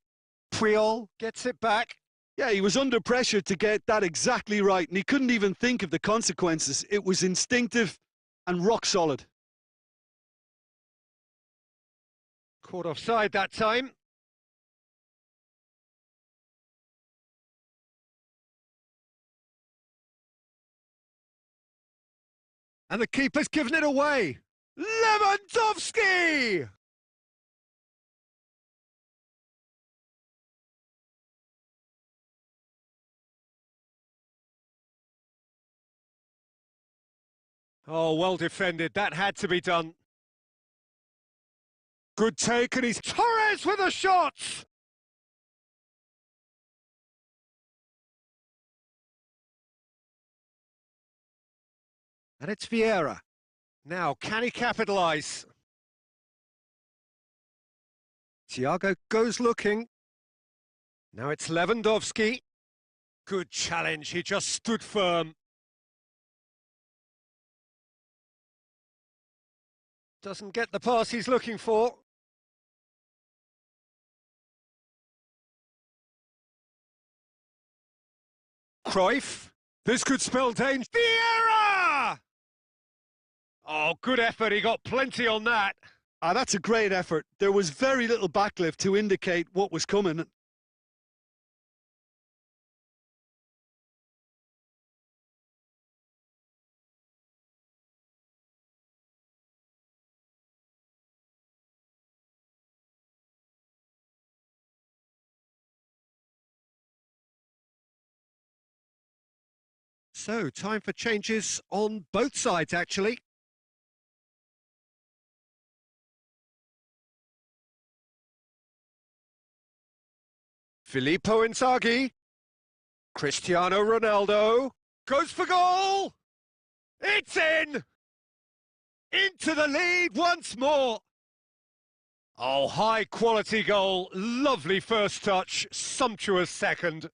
Puyol gets it back. Yeah, he was under pressure to get that exactly right, and he couldn't even think of the consequences. It was instinctive and rock solid. Caught offside that time. And the keeper's given it away. Lewandowski! Oh, well defended. That had to be done. Good take, and he's Torres with a shot! And it's Vieira. Now, can he capitalise? Thiago goes looking. Now it's Lewandowski. Good challenge, he just stood firm. Doesn't get the pass he's looking for. Cruyff. This could spell danger. Vieira! Oh, good effort. He got plenty on that. That's a great effort. There was very little backlift to indicate what was coming. So, time for changes on both sides, actually. Filippo Inzaghi. Cristiano Ronaldo. Goes for goal! It's in! Into the lead once more. Oh, high quality goal. Lovely first touch. Sumptuous second.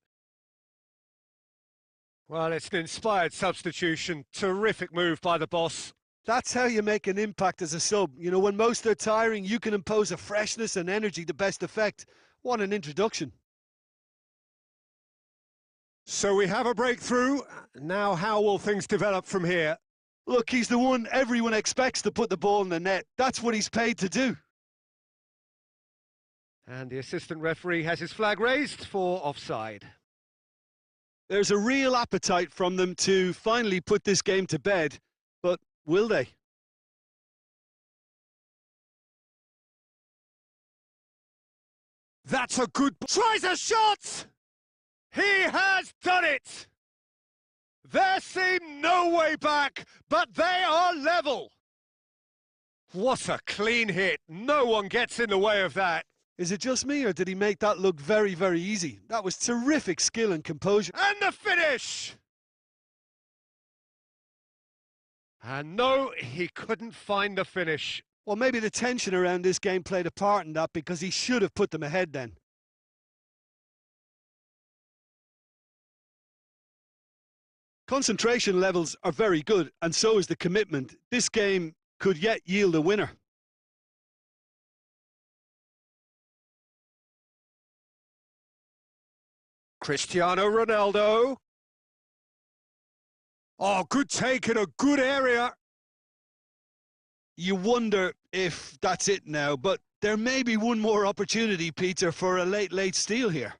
Well, it's an inspired substitution. Terrific move by the boss. That's how you make an impact as a sub. You know, when most are tiring, you can impose a freshness and energy to best effect. What an introduction. So we have a breakthrough. Now how will things develop from here? Look, he's the one everyone expects to put the ball in the net. That's what he's paid to do. And the assistant referee has his flag raised for offside. There's a real appetite from them to finally put this game to bed, but will they? That's a good... Tries a shot! He has done it! There seemed no way back, but they are level. What a clean hit. No one gets in the way of that. Is it just me, or did he make that look very, very easy? That was terrific skill and composure. And the finish! And no, he couldn't find the finish. Well, maybe the tension around this game played a part in that, because he should have put them ahead then. Concentration levels are very good, and so is the commitment. This game could yet yield a winner. Cristiano Ronaldo. Oh, good take in a good area. You wonder if that's it now, but there may be one more opportunity, Peter, for a late steal here.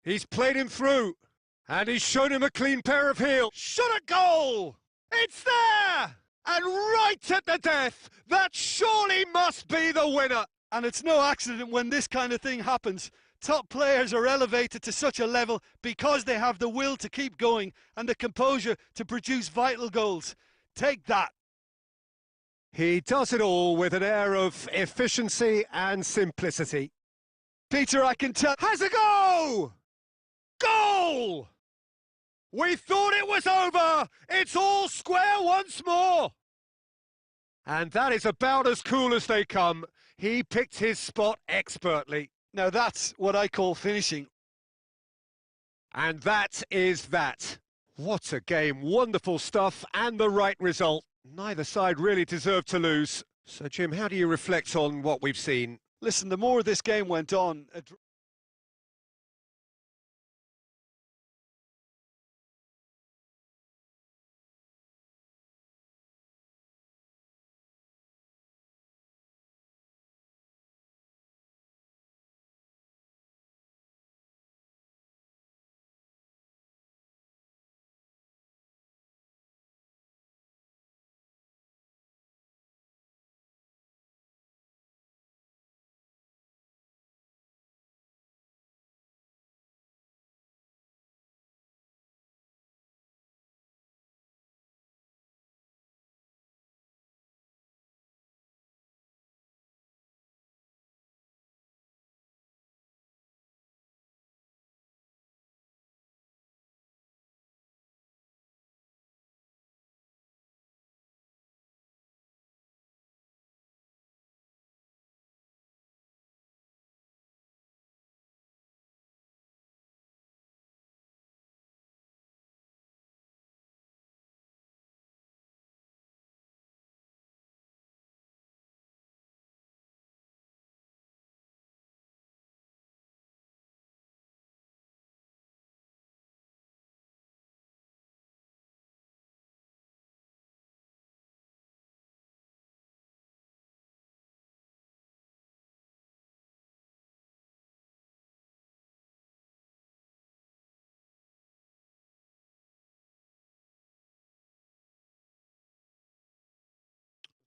He's played him through, and he's shown him a clean pair of heels. Shot a goal! It's there! And right at the death, that surely must be the winner. And it's no accident when this kind of thing happens. Top players are elevated to such a level because they have the will to keep going and the composure to produce vital goals. Take that. He does it all with an air of efficiency and simplicity. Peter, I can tell... Has a go! Goal! We thought it was over. It's all square once more. And that is about as cool as they come. He picked his spot expertly. Now that's what I call finishing. And that is that. What a game. Wonderful stuff and the right result. Neither side really deserved to lose. So, Jim, how do you reflect on what we've seen? Listen, the more this game went on...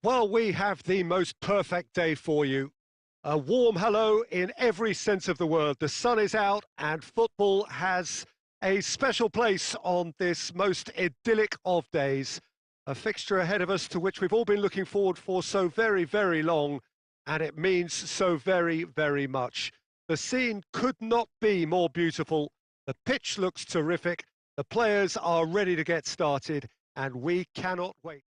Well, we have the most perfect day for you. A warm hello in every sense of the word. The sun is out and football has a special place on this most idyllic of days. A fixture ahead of us to which we've all been looking forward for so very, very long, and it means so very, very much. The scene could not be more beautiful. The pitch looks terrific. The players are ready to get started, and we cannot wait.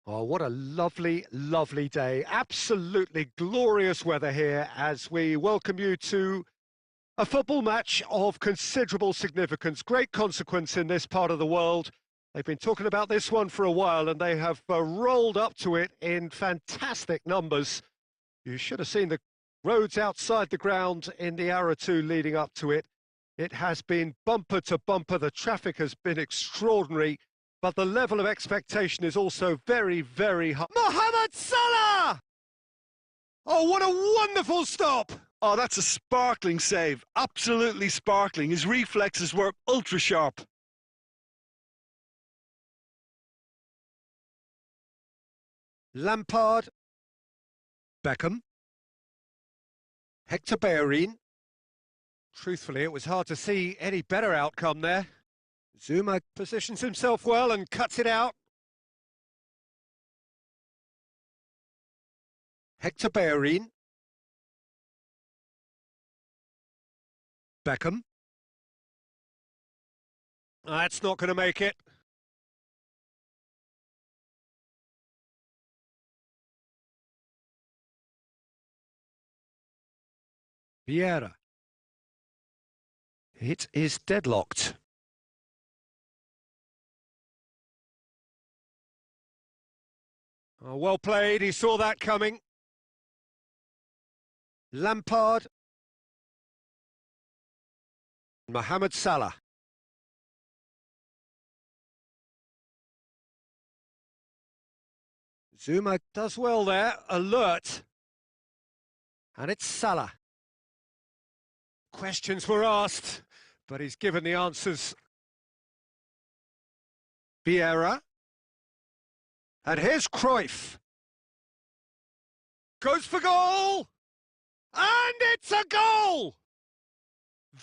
Oh, what a lovely, lovely day. Absolutely glorious weather here as we welcome you to a football match of considerable significance, great consequence in this part of the world. They've been talking about this one for a while and they have rolled up to it in fantastic numbers. You should have seen the roads outside the ground in the hour or two leading up to it. It has been bumper to bumper. The traffic has been extraordinary, but the level of expectation is also very, very high. Mohamed Salah! Oh, what a wonderful stop! Oh, that's a sparkling save. Absolutely sparkling. His reflexes were ultra sharp. Lampard. Beckham. Hector Bellerin. Truthfully, it was hard to see any better outcome there. Zuma positions himself well and cuts it out. Hector Bellerin. Beckham. That's not going to make it. Vieira. It is deadlocked. Oh, well played, he saw that coming. Lampard. Mohamed Salah. Zuma does well there, alert. And it's Salah. Questions were asked, but he's given the answers. Vieira. And here's Cruyff. Goes for goal! And it's a goal!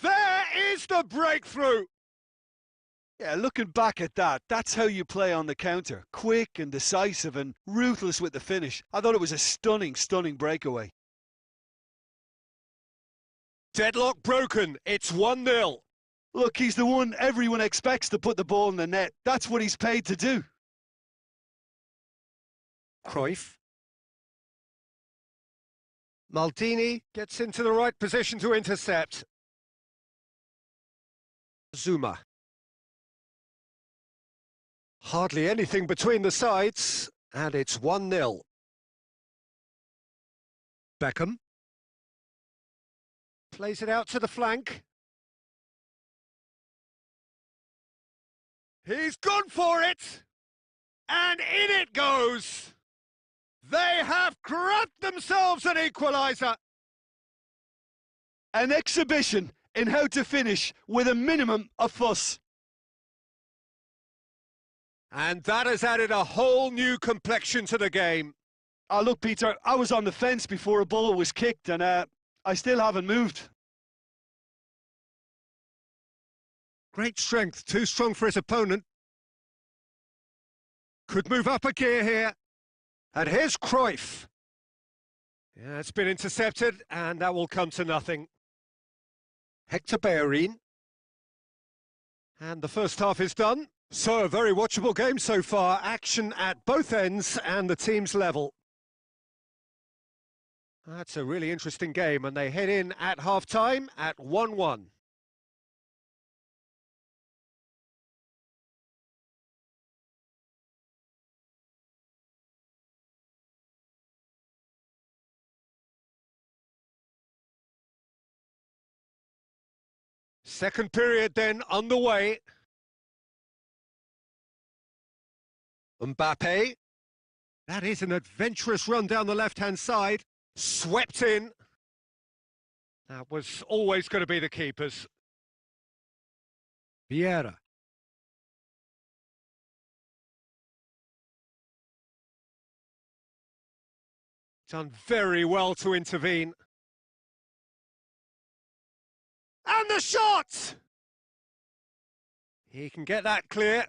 There is the breakthrough! Yeah, looking back at that, that's how you play on the counter. Quick and decisive and ruthless with the finish. I thought it was a stunning, stunning breakaway. Deadlock broken, it's 1-0. Look, he's the one everyone expects to put the ball in the net. That's what he's paid to do. Cruyff. Maldini gets into the right position to intercept. Zuma. Hardly anything between the sides, and it's 1-0. Beckham. Plays it out to the flank. He's gone for it! And in it goes! They have grabbed themselves an equaliser! An exhibition in how to finish with a minimum of fuss. And that has added a whole new complexion to the game. Oh, look, Peter, I was on the fence before a ball was kicked, and I still haven't moved. Great strength, too strong for his opponent. Could move up a gear here. And here's Cruyff. Yeah, it's been intercepted, and that will come to nothing. Hector Bellerin. And the first half is done. So, a very watchable game so far. Action at both ends and the teams level. That's a really interesting game, and they head in at half-time at 1-1. Second period then underway. Mbappe. That is an adventurous run down the left-hand side. Swept in. That was always going to be the keepers. Vieira. Done very well to intervene. And the shot! He can get that clear.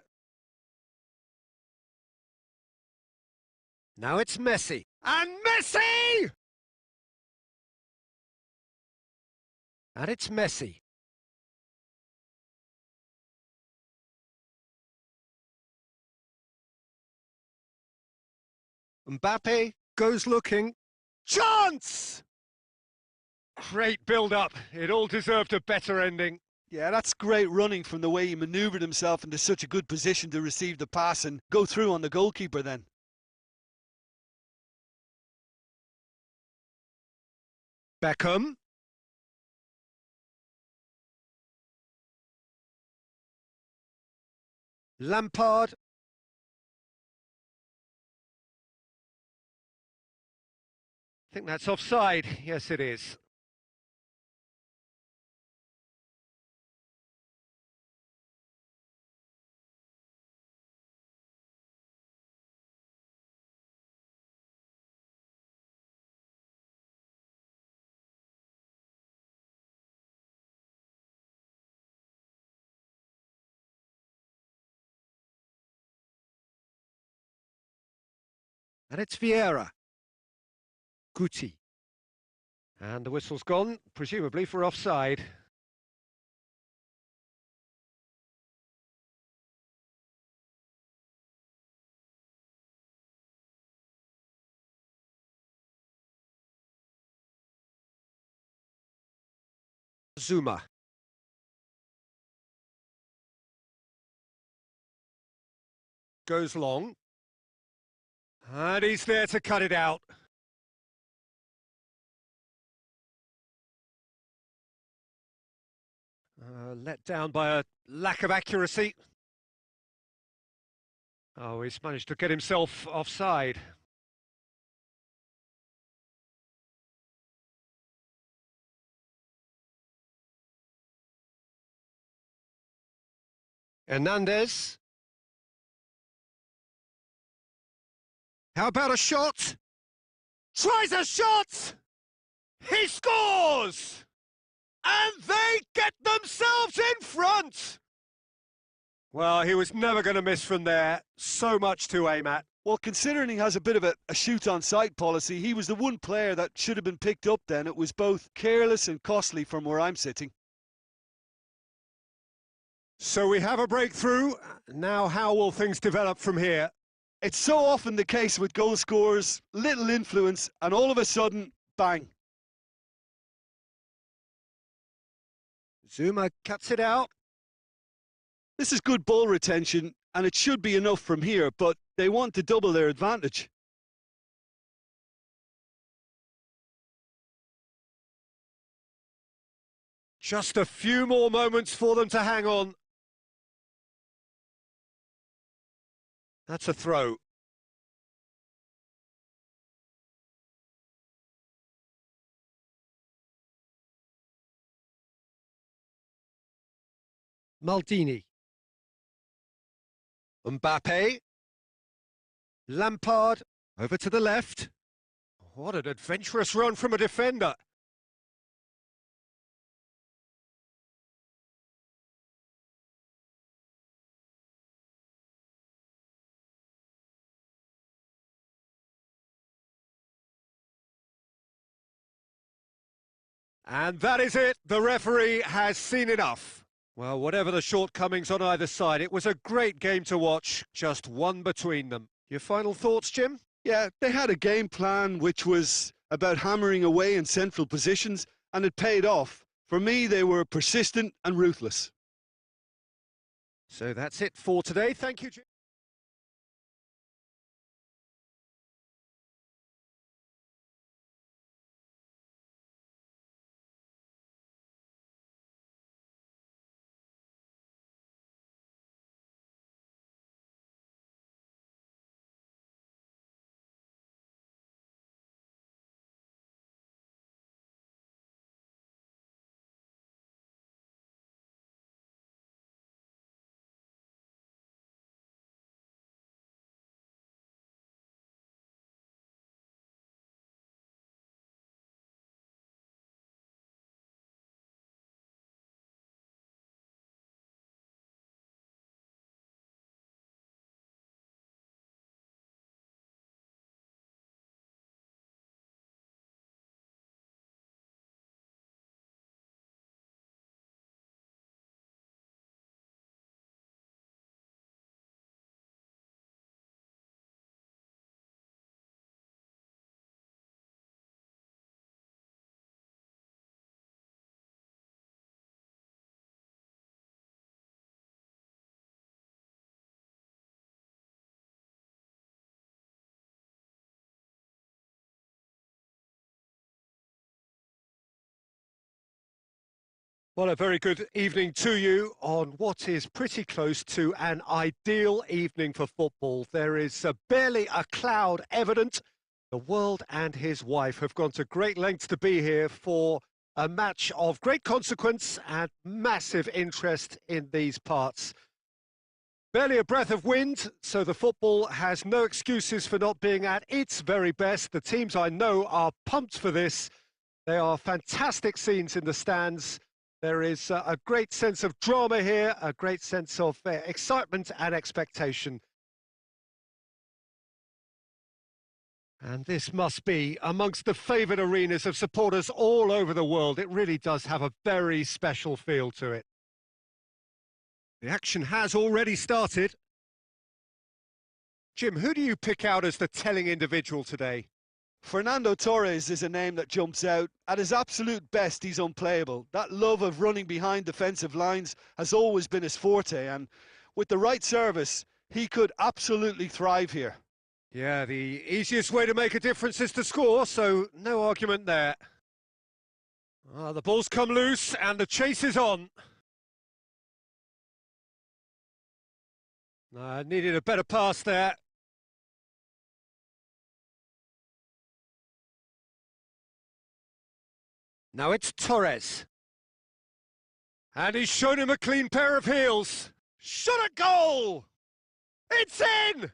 Now it's Messi. And Messi! And it's Messi. Mbappe goes looking. Chance! Great build-up. It all deserved a better ending. Yeah, that's great running from the way he manoeuvred himself into such a good position to receive the pass and go through on the goalkeeper then. Beckham. Lampard. I think that's offside. Yes, it is. And it's Vieira. Guti. And the whistle's gone, presumably for offside. Zuma. Goes long. And he's there to cut it out. Let down by a lack of accuracy. Oh, he's managed to get himself offside. Hernandez. How about a shot? Tries a shot! He scores! And they get themselves in front! Well, he was never going to miss from there. So much to aim at. Well, considering he has a bit of a shoot-on-sight policy, he was the one player that should have been picked up then. It was both careless and costly from where I'm sitting. So we have a breakthrough. Now how will things develop from here? It's so often the case with goal scorers, little influence, and all of a sudden, bang. Zuma cuts it out. This is good ball retention, and it should be enough from here, but they want to double their advantage. Just a few more moments for them to hang on. That's a throw. Maldini. Mbappe. Lampard. Over to the left. What an adventurous run from a defender. And that is it. The referee has seen enough. Well, whatever the shortcomings on either side, it was a great game to watch, just one between them. Your final thoughts, Jim? Yeah, they had a game plan which was about hammering away in central positions, and it paid off. For me, they were persistent and ruthless. So that's it for today. Thank you, Jim. Well, a very good evening to you on what is pretty close to an ideal evening for football. There is barely a cloud evident. The world and his wife have gone to great lengths to be here for a match of great consequence and massive interest in these parts. Barely a breath of wind, so the football has no excuses for not being at its very best. The teams I know are pumped for this. They are fantastic scenes in the stands. There is a great sense of drama here, a great sense of excitement and expectation. And this must be amongst the favoured arenas of supporters all over the world. It really does have a very special feel to it. The action has already started. Jim, who do you pick out as the telling individual today? Fernando Torres is a name that jumps out. At his absolute best, he's unplayable. That love of running behind defensive lines has always been his forte, and with the right service, he could absolutely thrive here. Yeah, the easiest way to make a difference is to score, so no argument there. The ball's come loose and the chase is on. Needed a better pass there. Now it's Torres. And he's shown him a clean pair of heels. Shot at goal! It's in!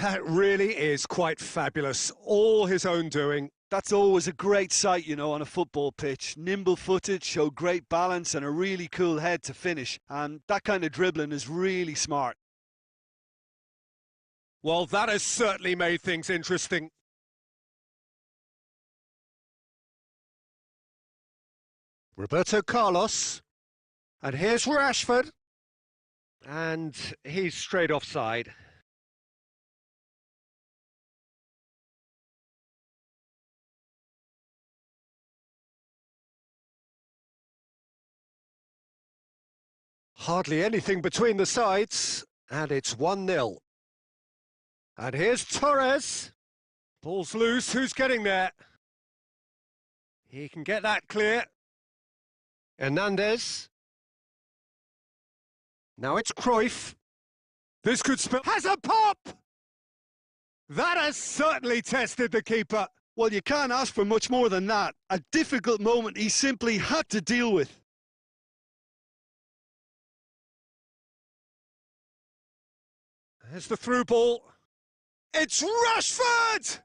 That really is quite fabulous. All his own doing. That's always a great sight, you know, on a football pitch. Nimble-footed, showed great balance and a really cool head to finish. And that kind of dribbling is really smart. Well, that has certainly made things interesting. Roberto Carlos. And here's Rashford. And he's straight offside. Hardly anything between the sides, and it's 1-0. And here's Torres. Ball's loose, who's getting there? He can get that clear. Hernandez. Now it's Cruyff. This could spell... Has a pop! That has certainly tested the keeper. Well, you can't ask for much more than that. A difficult moment he simply had to deal with. There's the through ball. It's Rashford!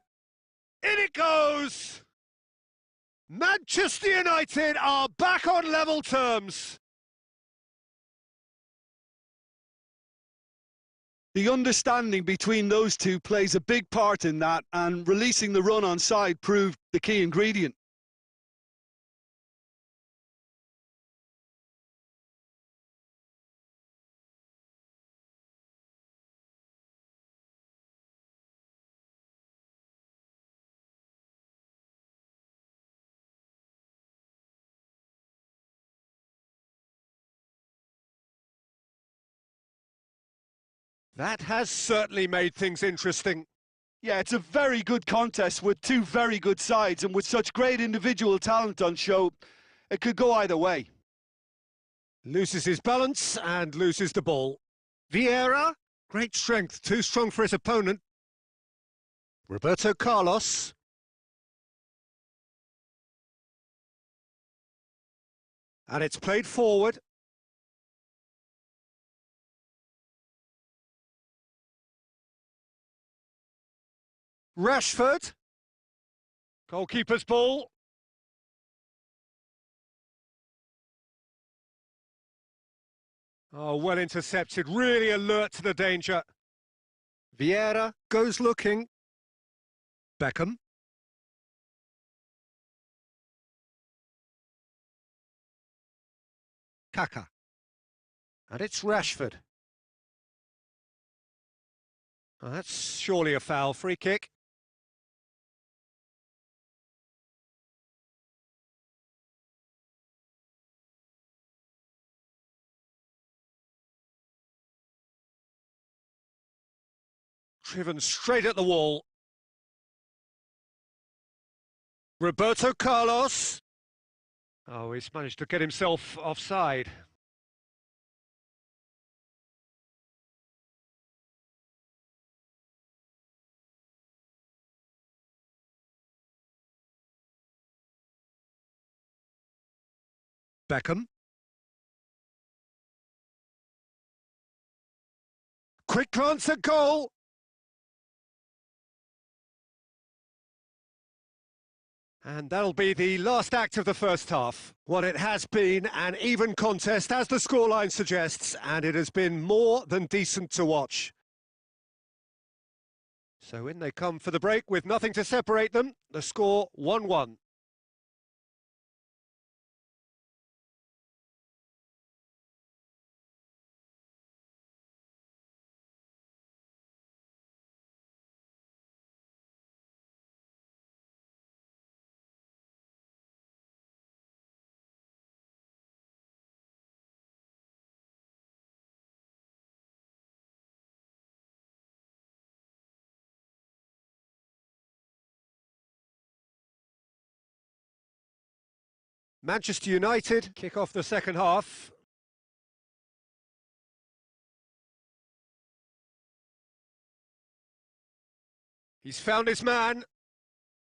In it goes! Manchester United are back on level terms. The understanding between those two plays a big part in that, and releasing the run on side proved the key ingredient. That has certainly made things interesting. Yeah, it's a very good contest with two very good sides, and with such great individual talent on show, it could go either way. Loses his balance and loses the ball. Vieira, great strength, too strong for his opponent. Roberto Carlos. And it's played forward. Rashford. Goalkeeper's ball. Oh, well intercepted, really alert to the danger. Vieira goes looking. Beckham. Kaka. And it's Rashford. Oh, that's surely a foul. Free kick. Driven straight at the wall. Roberto Carlos. Oh, he's managed to get himself offside. Beckham. Quick glance at goal. And that'll be the last act of the first half. Well, it has been an even contest, as the scoreline suggests, and it has been more than decent to watch. So in they come for the break with nothing to separate them. The score 1-1. Manchester United kick off the second half. He's found his man.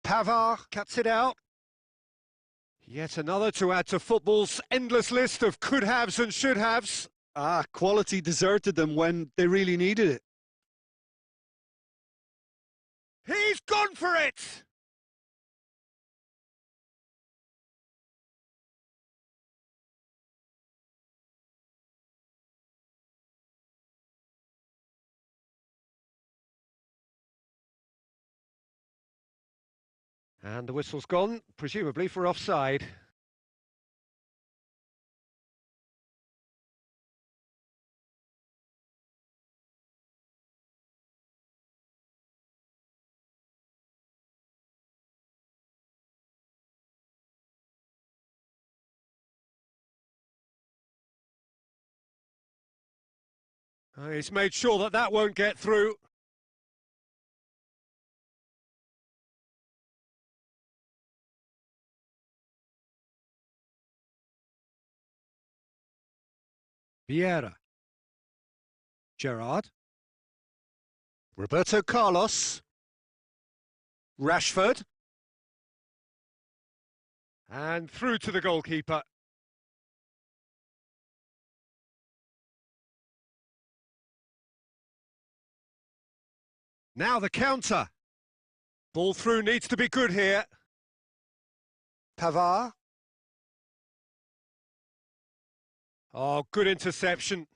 Pavard cuts it out. Yet another to add to football's endless list of could-haves and should-haves. Quality deserted them when they really needed it. He's gone for it! And the whistle's gone, presumably for offside. He's made sure that that won't get through. Vieira. Gerrard. Roberto Carlos. Rashford. And through to the goalkeeper. Now the counter. Ball through needs to be good here. Pavard. Oh, good interception.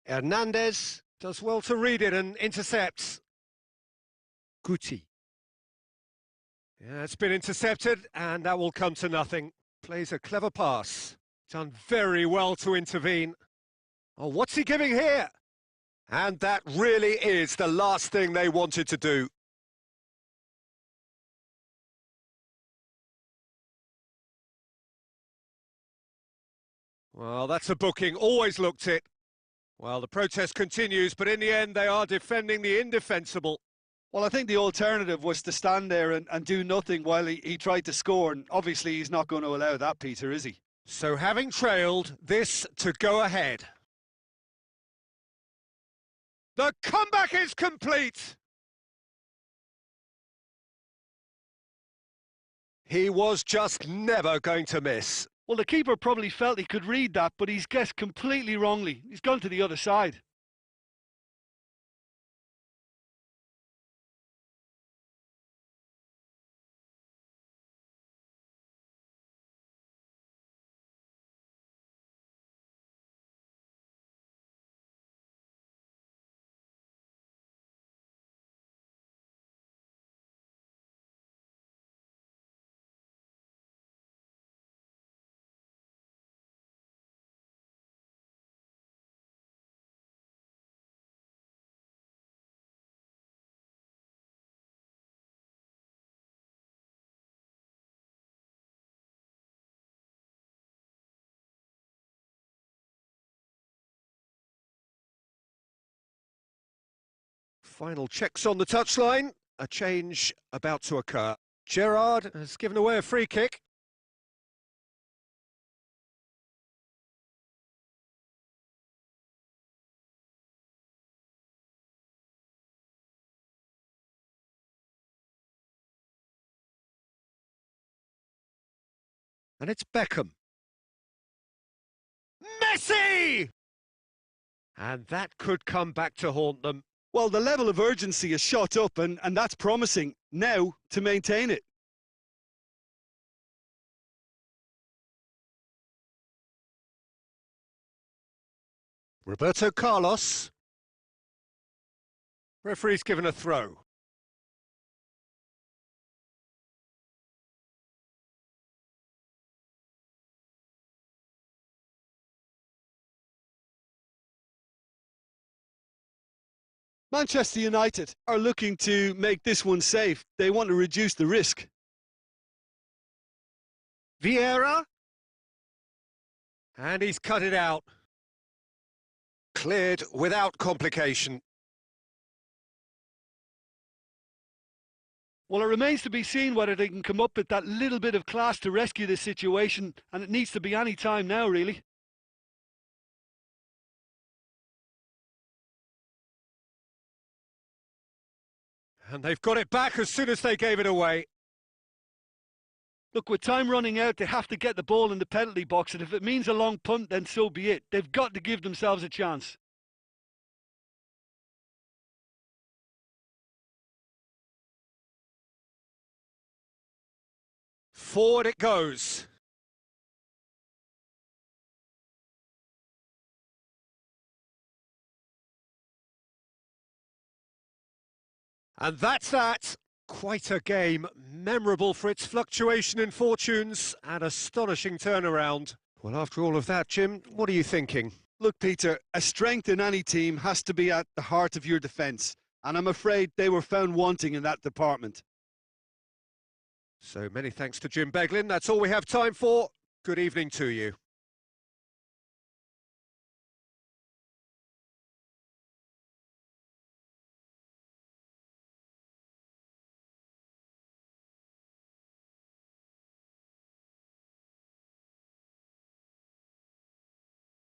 Hernandez does well to read it and intercepts. Guti. Yeah, it's been intercepted and that will come to nothing. Plays a clever pass. Done very well to intervene. Oh, what's he giving here? And that really is the last thing they wanted to do. Well, that's a booking, always looked it. Well, the protest continues, but in the end they are defending the indefensible. Well, I think the alternative was to stand there and do nothing while he tried to score, and obviously he's not going to allow that, Peter, is he? So having trailed, this to go ahead. The comeback is complete! He was just never going to miss. Well, the keeper probably felt he could read that, but he's guessed completely wrongly. He's gone to the other side. Final checks on the touchline. A change about to occur. Gerrard has given away a free kick. And it's Beckham. Messi! And that could come back to haunt them. Well, the level of urgency has shot up, and that's promising. Now to maintain it. Roberto Carlos. Referee's given a throw. Manchester United are looking to make this one safe. They want to reduce the risk. Vieira. And he's cut it out. Cleared without complication. Well, it remains to be seen whether they can come up with that little bit of class to rescue this situation, and it needs to be any time now, really. And they've got it back as soon as they gave it away. Look, with time running out, they have to get the ball in the penalty box, and if it means a long punt, then so be it. They've got to give themselves a chance. Forward it goes. And that's that. Quite a game, memorable for its fluctuation in fortunes and astonishing turnaround. Well, after all of that, Jim, what are you thinking? Look, Peter, a strength in any team has to be at the heart of your defence, and I'm afraid they were found wanting in that department. So many thanks to Jim Beglin. That's all we have time for. Good evening to you.